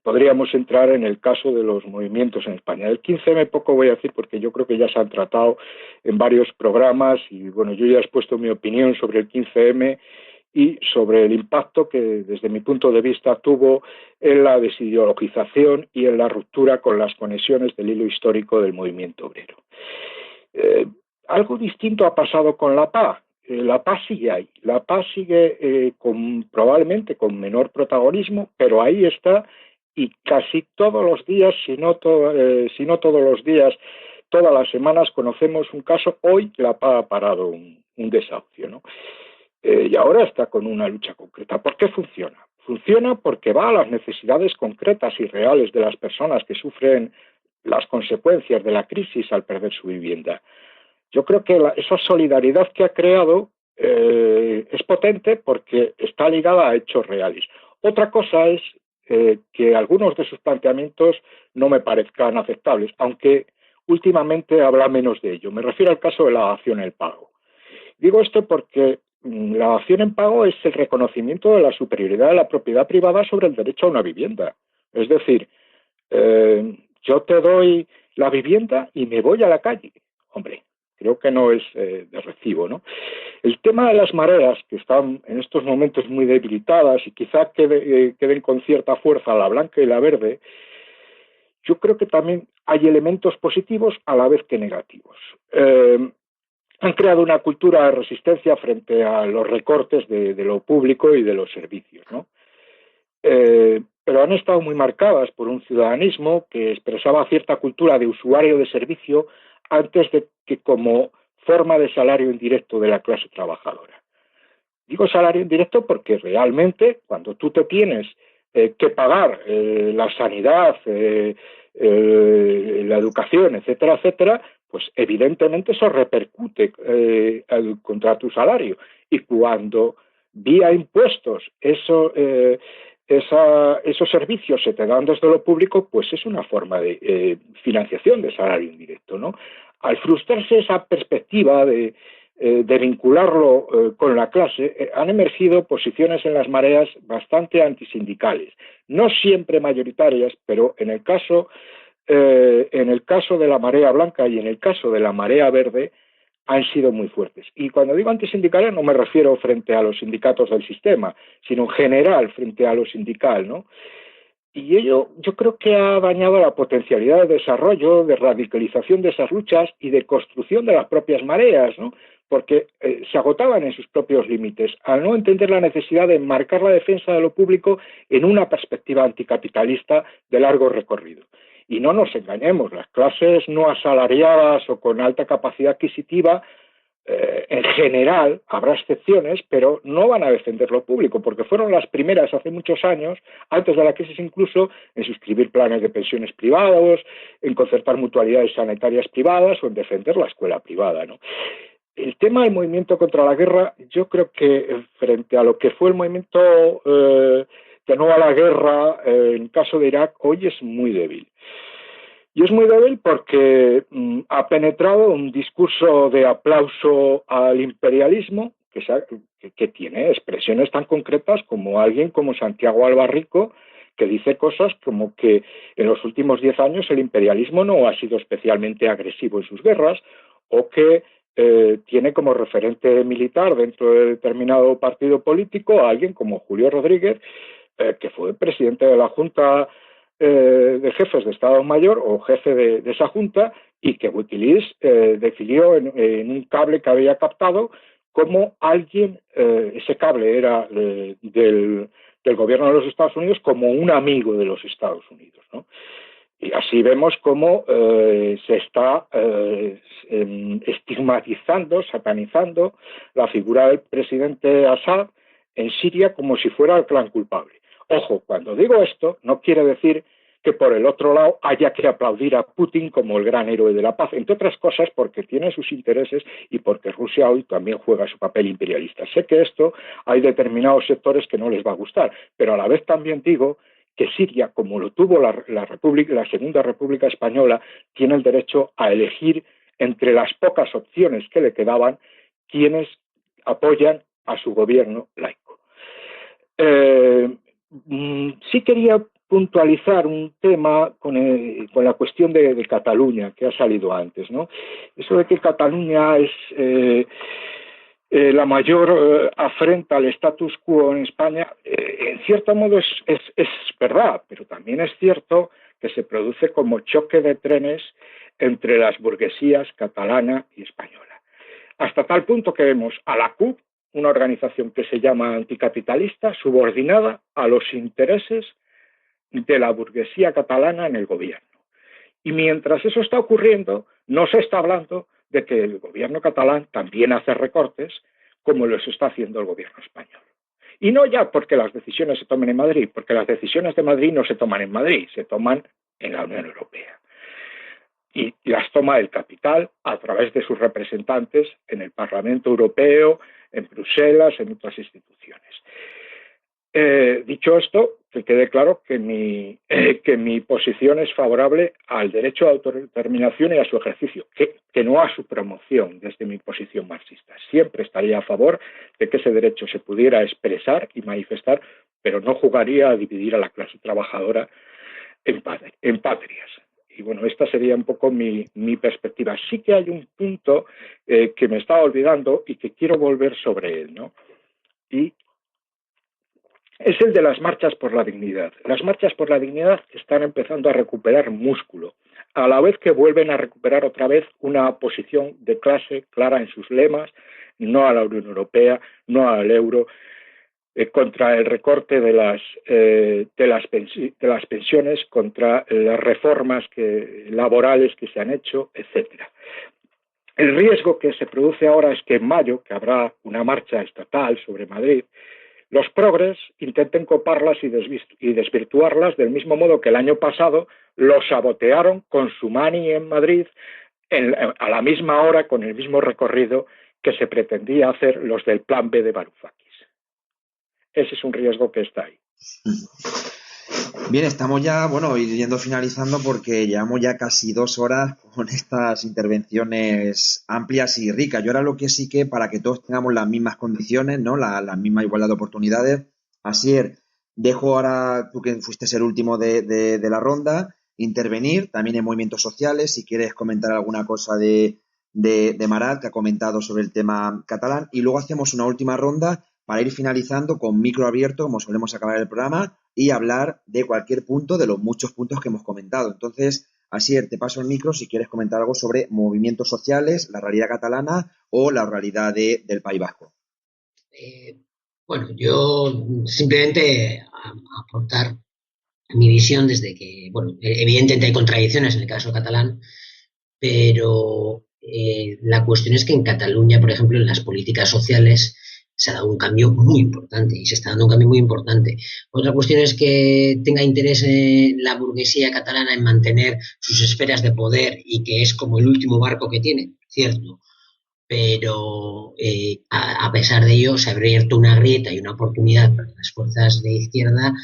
podríamos entrar en el caso de los movimientos en España. El 15M poco voy a decir porque yo creo que ya se han tratado en varios programas y bueno, yo ya he expuesto mi opinión sobre el 15M y sobre el impacto que desde mi punto de vista tuvo en la desideologización y en la ruptura con las conexiones del hilo histórico del movimiento obrero. Algo distinto ha pasado con la PA. La PA sigue ahí. La PA sigue probablemente con menor protagonismo, pero ahí está y casi todos los días, si no todos los días, todas las semanas conocemos un caso. Hoy la PA ha parado un desahucio, ¿no? Y ahora está con una lucha concreta. ¿Por qué funciona? Funciona porque va a las necesidades concretas y reales de las personas que sufren las consecuencias de la crisis al perder su vivienda. Yo creo que esa solidaridad que ha creado es potente porque está ligada a hechos reales. Otra cosa es que algunos de sus planteamientos no me parezcan aceptables, aunque últimamente habla menos de ello. Me refiero al caso de la dación en pago. Digo esto porque la dación en pago es el reconocimiento de la superioridad de la propiedad privada sobre el derecho a una vivienda. Es decir, yo te doy la vivienda y me voy a la calle. Hombre, creo que no es de recibo, ¿no? El tema de las mareas, que están en estos momentos muy debilitadas y quizá queden con cierta fuerza la blanca y la verde, yo creo que también hay elementos positivos a la vez que negativos. Han creado una cultura de resistencia frente a los recortes de lo público y de los servicios, ¿no? pero han estado muy marcadas por un ciudadanismo que expresaba cierta cultura de usuario de servicio antes de que como forma de salario indirecto de la clase trabajadora. Digo salario indirecto porque realmente cuando tú te tienes que pagar la sanidad, la educación, etcétera, etcétera, pues evidentemente eso repercute contra tu salario. Y cuando vía impuestos esos servicios se te dan desde lo público, pues es una forma de financiación de salario indirecto, ¿no? Al frustrarse esa perspectiva de vincularlo con la clase, han emergido posiciones en las mareas bastante antisindicales, no siempre mayoritarias, pero en el caso de la marea blanca y en el caso de la marea verde han sido muy fuertes. Y cuando digo antisindicales no me refiero frente a los sindicatos del sistema, sino en general frente a lo sindical, ¿no? Y ello yo creo que ha dañado la potencialidad de desarrollo, de radicalización de esas luchas y de construcción de las propias mareas, ¿no? Porque se agotaban en sus propios límites, al no entender la necesidad de enmarcar la defensa de lo público en una perspectiva anticapitalista de largo recorrido. Y no nos engañemos, las clases no asalariadas o con alta capacidad adquisitiva, en general, habrá excepciones, pero no van a defender lo público, porque fueron las primeras hace muchos años, antes de la crisis incluso, en suscribir planes de pensiones privados, en concertar mutualidades sanitarias privadas o en defender la escuela privada, ¿no? El tema del movimiento contra la guerra, yo creo que frente a lo que fue el movimiento de no a la guerra en caso de Irak, hoy es muy débil. Y es muy débil porque ha penetrado un discurso de aplauso al imperialismo que tiene expresiones tan concretas como alguien como Santiago Albarrico, que dice cosas como que en los últimos 10 años el imperialismo no ha sido especialmente agresivo en sus guerras, o que tiene como referente militar dentro de determinado partido político a alguien como Julio Rodríguez, que fue presidente de la Junta de Jefes de Estado Mayor o jefe de esa Junta, y que Wikileaks decidió en un cable que había captado como alguien, ese cable era del gobierno de los Estados Unidos, como un amigo de los Estados Unidos, ¿no? Y así vemos cómo se está estigmatizando, satanizando la figura del presidente Assad en Siria como si fuera el clan culpable. Ojo, cuando digo esto, no quiere decir que por el otro lado haya que aplaudir a Putin como el gran héroe de la paz, entre otras cosas porque tiene sus intereses y porque Rusia hoy también juega su papel imperialista. Sé que esto hay determinados sectores que no les va a gustar, pero a la vez también digo que Siria, como lo tuvo la Segunda República Española, tiene el derecho a elegir entre las pocas opciones que le quedaban quienes apoyan a su gobierno laico. Sí quería puntualizar un tema con la cuestión de Cataluña, que ha salido antes, ¿no? Eso de que Cataluña es la mayor afrenta al status quo en España, en cierto modo es verdad, pero también es cierto que se produce como choque de trenes entre las burguesías catalana y española. Hasta tal punto que vemos a la CUP, una organización que se llama anticapitalista, subordinada a los intereses de la burguesía catalana en el gobierno. Y mientras eso está ocurriendo, no se está hablando de que el gobierno catalán también hace recortes, como los está haciendo el gobierno español. Y no ya porque las decisiones se tomen en Madrid, porque las decisiones de Madrid no se toman en Madrid, se toman en la Unión Europea. Y las toma el capital a través de sus representantes en el Parlamento Europeo, en Bruselas, en otras instituciones. Dicho esto, que quede claro que mi posición es favorable al derecho a autodeterminación y a su ejercicio, que no a su promoción desde mi posición marxista. Siempre estaría a favor de que ese derecho se pudiera expresar y manifestar, pero no jugaría a dividir a la clase trabajadora en patrias. Y bueno, esta sería un poco mi perspectiva. Sí que hay un punto que me estaba olvidando y que quiero volver sobre él, ¿no? Y es el de las marchas por la dignidad. Las marchas por la dignidad están empezando a recuperar músculo, a la vez que vuelven a recuperar otra vez una posición de clase clara en sus lemas, no a la Unión Europea, no al euro. contra el recorte de las pensiones, contra las reformas laborales que se han hecho, etcétera. El riesgo que se produce ahora es que en mayo, que habrá una marcha estatal sobre Madrid, los progres intenten coparlas y desvirtuarlas del mismo modo que el año pasado lo sabotearon con su mani en Madrid a la misma hora, con el mismo recorrido que se pretendía hacer los del Plan B de Varoufakis. Ese es un riesgo que está ahí. Bien, estamos ya, yendo finalizando porque llevamos ya casi 2 horas con estas intervenciones amplias y ricas. Yo ahora lo que sí que, para que todos tengamos las mismas condiciones, ¿no? La misma igualdad de oportunidades. Asier, dejo ahora, tú que fuiste el último de la ronda, intervenir también en movimientos sociales, si quieres comentar alguna cosa de Marat, que ha comentado sobre el tema catalán, y luego hacemos una última ronda para ir finalizando con micro abierto, como solemos acabar el programa, y hablar de cualquier punto de los muchos puntos que hemos comentado. Entonces, Asier, te paso el micro si quieres comentar algo sobre movimientos sociales, la realidad catalana o la realidad del País Vasco. Yo simplemente aportar mi visión desde que, evidentemente hay contradicciones en el caso catalán, pero la cuestión es que en Cataluña, por ejemplo, en las políticas sociales se ha dado un cambio muy importante y se está dando un cambio muy importante. Otra cuestión es que tenga interés la burguesía catalana en mantener sus esferas de poder y que es como el último barco que tiene, cierto, pero a pesar de ello se ha abierto una grieta y una oportunidad para las fuerzas de izquierda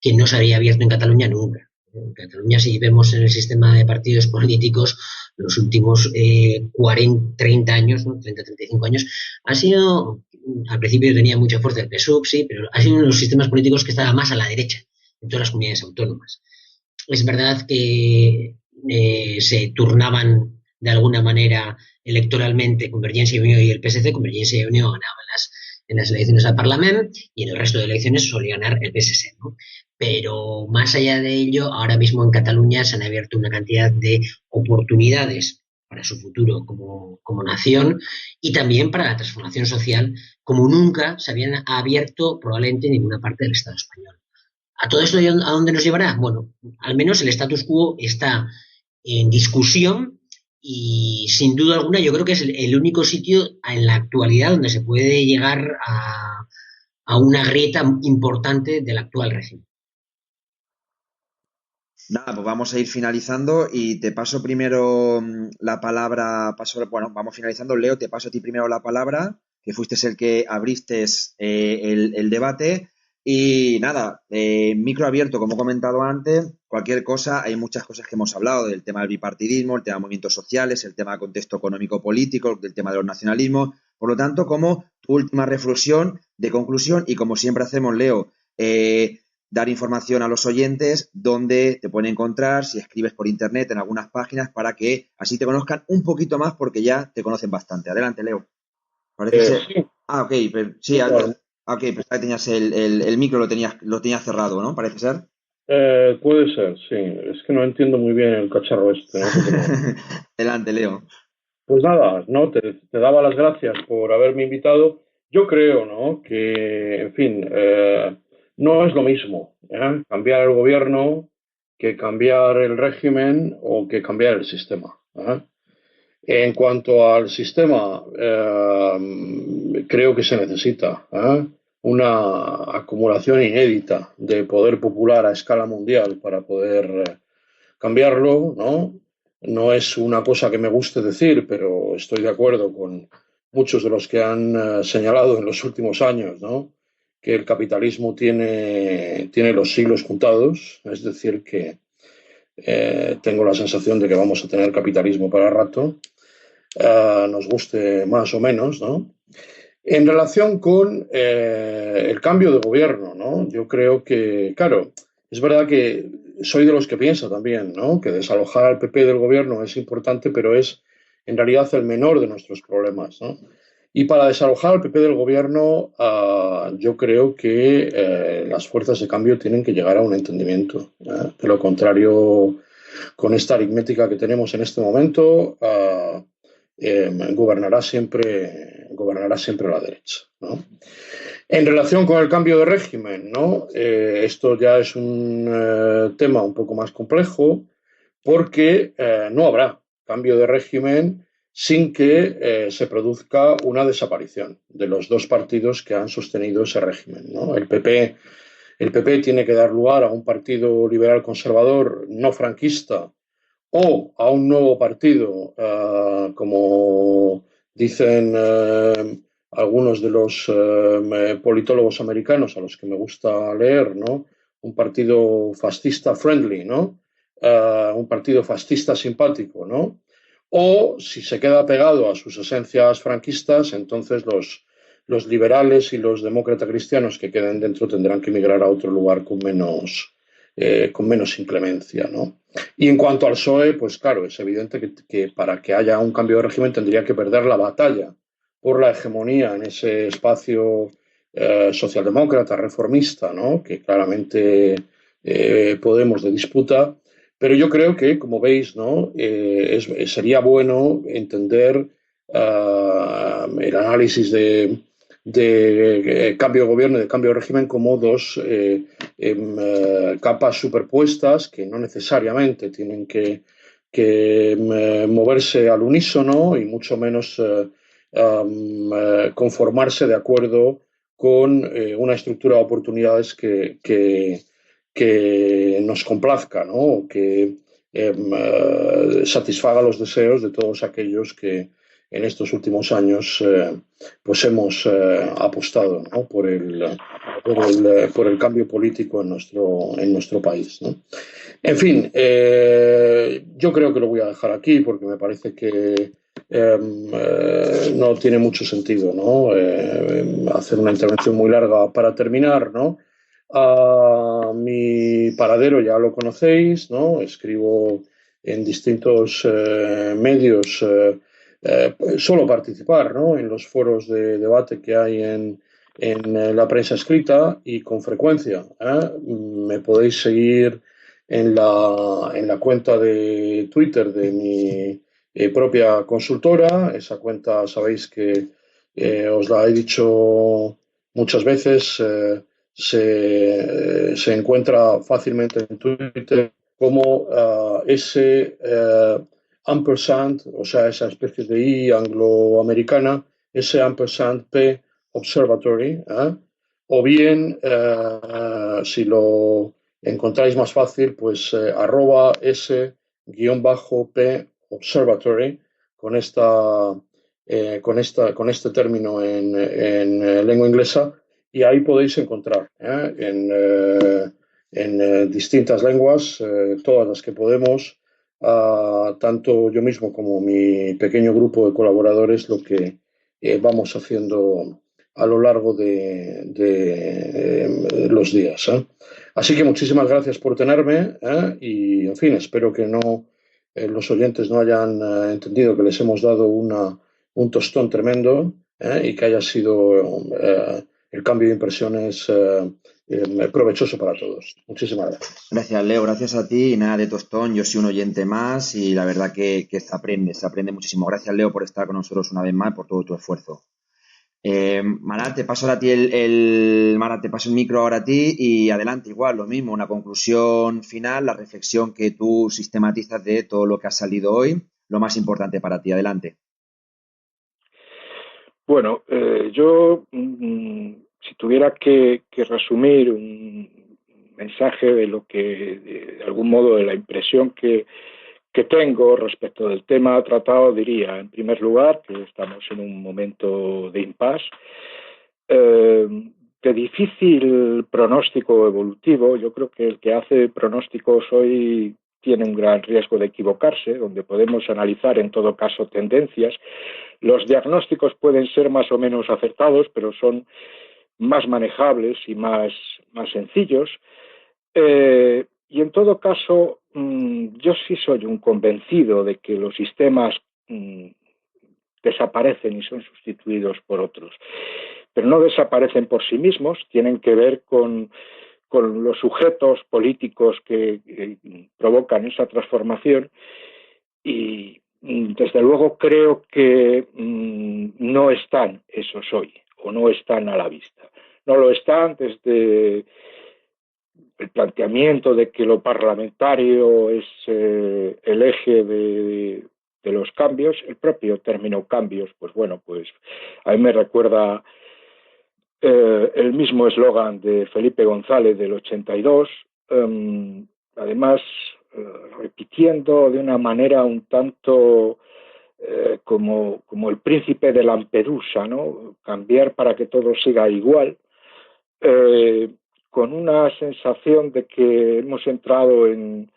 que no se había abierto en Cataluña nunca. En Cataluña, si vemos en el sistema de partidos políticos, los últimos 30 años, ¿no? 30-35 años, ha sido, al principio tenía mucha fuerza el PSUV, sí, pero ha sido uno de los sistemas políticos que estaba más a la derecha en todas las comunidades autónomas. Es verdad que se turnaban de alguna manera electoralmente Convergencia y Unió y el PSC. Convergencia y Unió ganaban en las elecciones al Parlamento y en el resto de elecciones solía ganar el PSC, ¿no? Pero más allá de ello, ahora mismo en Cataluña se han abierto una cantidad de oportunidades para su futuro como nación y también para la transformación social como nunca se habían abierto probablemente en ninguna parte del Estado español. ¿A todo esto a dónde nos llevará? Bueno, al menos el status quo está en discusión y sin duda alguna yo creo que es el único sitio en la actualidad donde se puede llegar a una grieta importante del actual régimen. Nada, pues vamos a ir finalizando y te paso primero la palabra, vamos finalizando. Leo, te paso a ti primero la palabra, que fuiste el que abriste el debate. Y nada, micro abierto, como he comentado antes, cualquier cosa, hay muchas cosas que hemos hablado, del tema del bipartidismo, el tema de movimientos sociales, el tema del contexto económico-político, del tema de los nacionalismos. Por lo tanto, como tu última reflexión de conclusión, y como siempre hacemos, Leo, dar información a los oyentes, dónde te pueden encontrar, si escribes por internet en algunas páginas, para que así te conozcan un poquito más, porque ya te conocen bastante. Adelante, Leo. Parece ser... Sí. Ok, pero, sí, Bueno. Ok, pensaba que tenías el micro, lo tenías cerrado, ¿no? Parece ser. Puede ser, sí. Es que no entiendo muy bien el cacharro este, ¿no? Adelante, Leo. Pues nada, no, te daba las gracias por haberme invitado. Yo creo, ¿no?, que, en fin, no es lo mismo cambiar el gobierno que cambiar el régimen o que cambiar el sistema. En cuanto al sistema, creo que se necesita una acumulación inédita de poder popular a escala mundial para poder cambiarlo, ¿no? No es una cosa que me guste decir, pero estoy de acuerdo con muchos de los que han señalado en los últimos años, ¿no?, que el capitalismo tiene los siglos contados, es decir, que tengo la sensación de que vamos a tener capitalismo para rato, nos guste más o menos, ¿no? En relación con el cambio de gobierno, ¿no?, yo creo que, claro, es verdad que soy de los que piensa también, ¿no?, que desalojar al PP del gobierno es importante, pero es en realidad el menor de nuestros problemas, ¿no? Y para desalojar al PP del gobierno, yo creo que las fuerzas de cambio tienen que llegar a un entendimiento. De lo contrario, con esta aritmética que tenemos en este momento, gobernará siempre la derecha, ¿no? En relación con el cambio de régimen, ¿no? Esto ya es un tema un poco más complejo porque no habrá cambio de régimen sin que se produzca una desaparición de los dos partidos que han sostenido ese régimen, ¿no? El PP tiene que dar lugar a un partido liberal conservador no franquista o a un nuevo partido, como dicen algunos de los politólogos americanos a los que me gusta leer, ¿no? Un partido fascista friendly, ¿no? Un partido fascista simpático, ¿no? O si se queda pegado a sus esencias franquistas, entonces los liberales y los demócratas cristianos que queden dentro tendrán que emigrar a otro lugar con menos inclemencia, ¿no? Y en cuanto al PSOE, pues claro, es evidente que para que haya un cambio de régimen tendría que perder la batalla por la hegemonía en ese espacio socialdemócrata, reformista, ¿no? Que claramente Podemos de disputa, pero yo creo que, como veis, ¿no? Sería bueno entender el análisis de cambio de gobierno y de cambio de régimen como dos capas superpuestas que no necesariamente tienen que moverse al unísono y mucho menos conformarse de acuerdo con una estructura de oportunidades que nos complazca, ¿no? Que satisfaga los deseos de todos aquellos que en estos últimos años pues hemos apostado, ¿no? por el cambio político en nuestro país, ¿no? En fin, yo creo que lo voy a dejar aquí porque me parece que no tiene mucho sentido, ¿no? Hacer una intervención muy larga para terminar, ¿no? Mi paradero ya lo conocéis, ¿no? Escribo en distintos medios, suelo participar, ¿no? En los foros de debate que hay en la prensa escrita y con frecuencia. Me podéis seguir en la cuenta de Twitter de mi propia consultora. Esa cuenta sabéis que os la he dicho muchas veces. Se encuentra fácilmente en Twitter como ese ampersand, o sea, esa especie de I angloamericana, ese ampersand P Observatory, o bien, si lo encontráis más fácil, pues @S_P Observatory con este término en lengua inglesa, y ahí podéis encontrar en distintas lenguas, todas las que podemos, tanto yo mismo como mi pequeño grupo de colaboradores, lo que vamos haciendo a lo largo de los días. Así que muchísimas gracias por tenerme y, en fin, espero que los oyentes no hayan entendido que les hemos dado un tostón tremendo y que haya sido el cambio de impresiones provechoso para todos. Muchísimas gracias. Gracias, Leo, gracias a ti y nada de tostón, yo soy un oyente más y la verdad que se aprende muchísimo. Gracias, Leo, por estar con nosotros una vez más y por todo tu esfuerzo. Marat, te paso a ti Marat, te paso el micro ahora a ti y adelante, igual, lo mismo, una conclusión final, la reflexión que tú sistematizas de todo lo que ha salido hoy, lo más importante para ti, adelante. Bueno, yo, si tuviera que resumir un mensaje de lo que, de algún modo, de la impresión que tengo respecto del tema tratado, diría, en primer lugar, que estamos en un momento de impasse, de difícil pronóstico evolutivo. Yo creo que el que hace pronósticos hoy tiene un gran riesgo de equivocarse, donde podemos analizar en todo caso tendencias. Los diagnósticos pueden ser más o menos acertados, pero son más manejables y más sencillos. Y en todo caso, yo sí soy un convencido de que los sistemas desaparecen y son sustituidos por otros. Pero no desaparecen por sí mismos, tienen que ver con los sujetos políticos que provocan esa transformación, y desde luego creo que no están esos hoy, o no están a la vista. no lo están, desde el planteamiento de que lo parlamentario es el eje de los cambios. El propio término cambios, pues bueno, pues a mí me recuerda el mismo eslogan de Felipe González del 82, además repitiendo de una manera un tanto como el príncipe de Lampedusa, ¿no? Cambiar para que todo siga igual, con una sensación de que hemos entrado en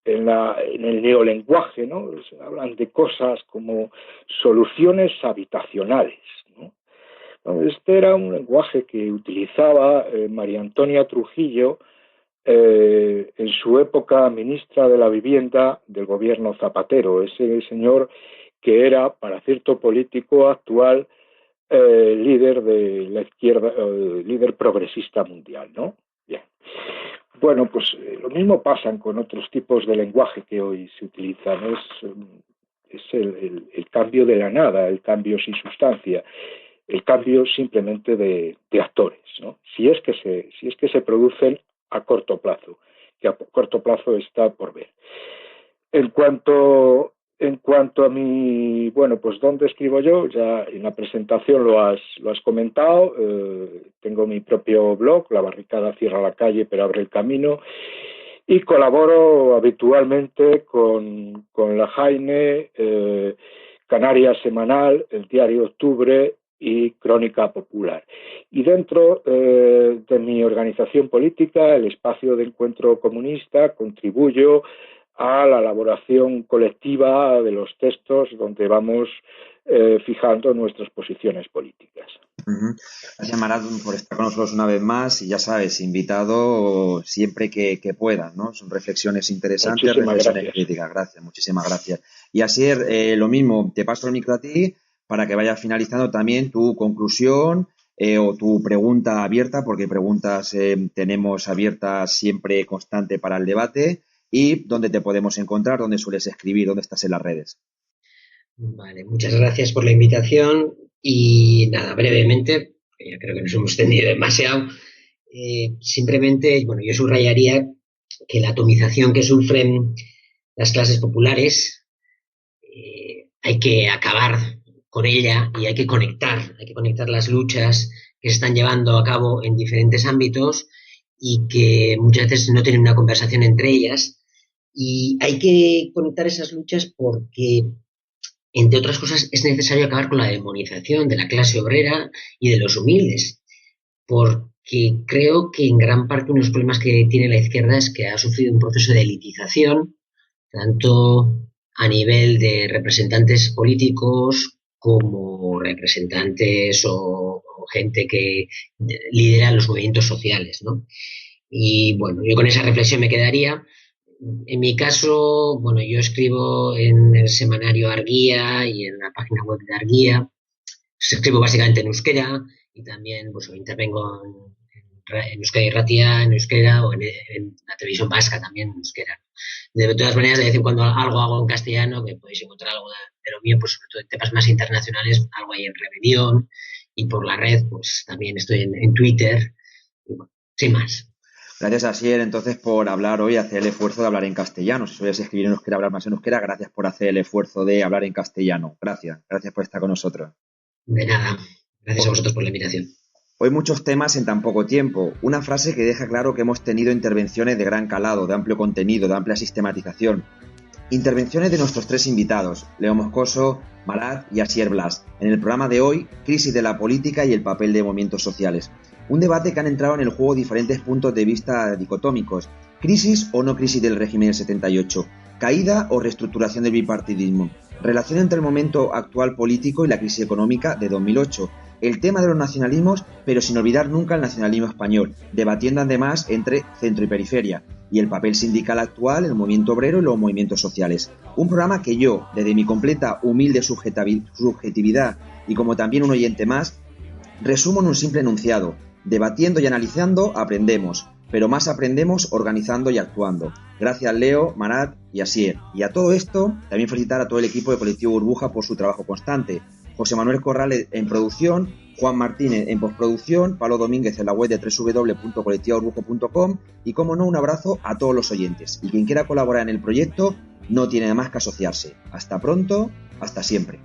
el neolenguaje, ¿no? Se hablan de cosas como soluciones habitacionales, ¿no? Este era un lenguaje que utilizaba María Antonia Trujillo en su época ministra de la Vivienda del gobierno Zapatero, ese señor que era, para cierto político actual, líder de la izquierda, líder progresista mundial, ¿no? Bien. Bueno, pues lo mismo pasa con otros tipos de lenguaje que hoy se utilizan. Es el cambio de la nada, el cambio sin sustancia, el cambio simplemente de actores, ¿no? Si es que se producen a corto plazo, que a corto plazo está por ver. En cuanto a mi, bueno, pues dónde escribo yo, ya en la presentación lo has comentado. Tengo mi propio blog, La Barricada cierra la calle pero abre el camino, y colaboro habitualmente con La Jaime, Canarias Semanal, el Diario Octubre y Crónica Popular. Y dentro de mi organización política, el Espacio de Encuentro Comunista, contribuyo a la elaboración colectiva de los textos donde vamos fijando nuestras posiciones políticas. Gracias, Marat, por estar con nosotros una vez más, y ya sabes, invitado siempre que puedas, ¿no? Son reflexiones interesantes, reflexiones críticas. Gracias, muchísimas gracias. Y así lo mismo, te paso el micro a ti para que vayas finalizando también tu conclusión o tu pregunta abierta, porque preguntas tenemos abiertas siempre, constante para el debate. Y dónde te podemos encontrar, dónde sueles escribir, dónde estás en las redes. Vale, muchas gracias por la invitación. Y nada, brevemente, yo creo que nos hemos extendido demasiado. Simplemente, bueno, yo subrayaría que la atomización que sufren las clases populares hay que acabar con ella y hay que conectar las luchas que se están llevando a cabo en diferentes ámbitos y que muchas veces no tienen una conversación entre ellas. Y hay que conectar esas luchas porque, entre otras cosas, es necesario acabar con la demonización de la clase obrera y de los humildes, porque creo que en gran parte uno de los problemas que tiene la izquierda es que ha sufrido un proceso de elitización, tanto a nivel de representantes políticos como representantes o gente que lidera los movimientos sociales, ¿no? Y bueno, yo con esa reflexión me quedaría. En mi caso, bueno, yo escribo en el semanario Arguía y en la página web de Arguía. Escribo básicamente en euskera y también pues, intervengo en Euskadi Irratia, en euskera, o en la televisión vasca también en euskera. De todas maneras, de vez en cuando algo hago en castellano, que podéis encontrar algo de lo mío, pues sobre todo en temas más internacionales, algo ahí en Rebelión, y por la red, pues también estoy en Twitter, y bueno, sin más. Gracias, Asier, entonces, por hablar hoy, hacer el esfuerzo de hablar en castellano. Si sueles escribir en euskera, hablar más en euskera, gracias por hacer el esfuerzo de hablar en castellano. Gracias por estar con nosotros. De nada, gracias a vosotros por la invitación. Hoy muchos temas en tan poco tiempo. Una frase que deja claro que hemos tenido intervenciones de gran calado, de amplio contenido, de amplia sistematización. Intervenciones de nuestros tres invitados, Leo Moscoso, Marat y Asier Blas. En el programa de hoy, crisis de la política y el papel de movimientos sociales. Un debate que han entrado en el juego diferentes puntos de vista dicotómicos. ¿Crisis o no crisis del régimen del 78? ¿Caída o reestructuración del bipartidismo? Relación entre el momento actual político y la crisis económica de 2008. El tema de los nacionalismos, pero sin olvidar nunca el nacionalismo español, debatiendo además entre centro y periferia, y el papel sindical actual, el movimiento obrero y los movimientos sociales. Un programa que yo, desde mi completa humilde subjetividad y como también un oyente más, resumo en un simple enunciado: debatiendo y analizando aprendemos, pero más aprendemos organizando y actuando. Gracias, Leo, Marat y Asier. Y a todo esto, también felicitar a todo el equipo de Colectivo Burbuja por su trabajo constante. José Manuel Corrales en producción, Juan Martínez en postproducción, Pablo Domínguez en la web de www.colectivaburbujo.com y, como no, un abrazo a todos los oyentes. Y quien quiera colaborar en el proyecto no tiene nada más que asociarse. Hasta pronto, hasta siempre.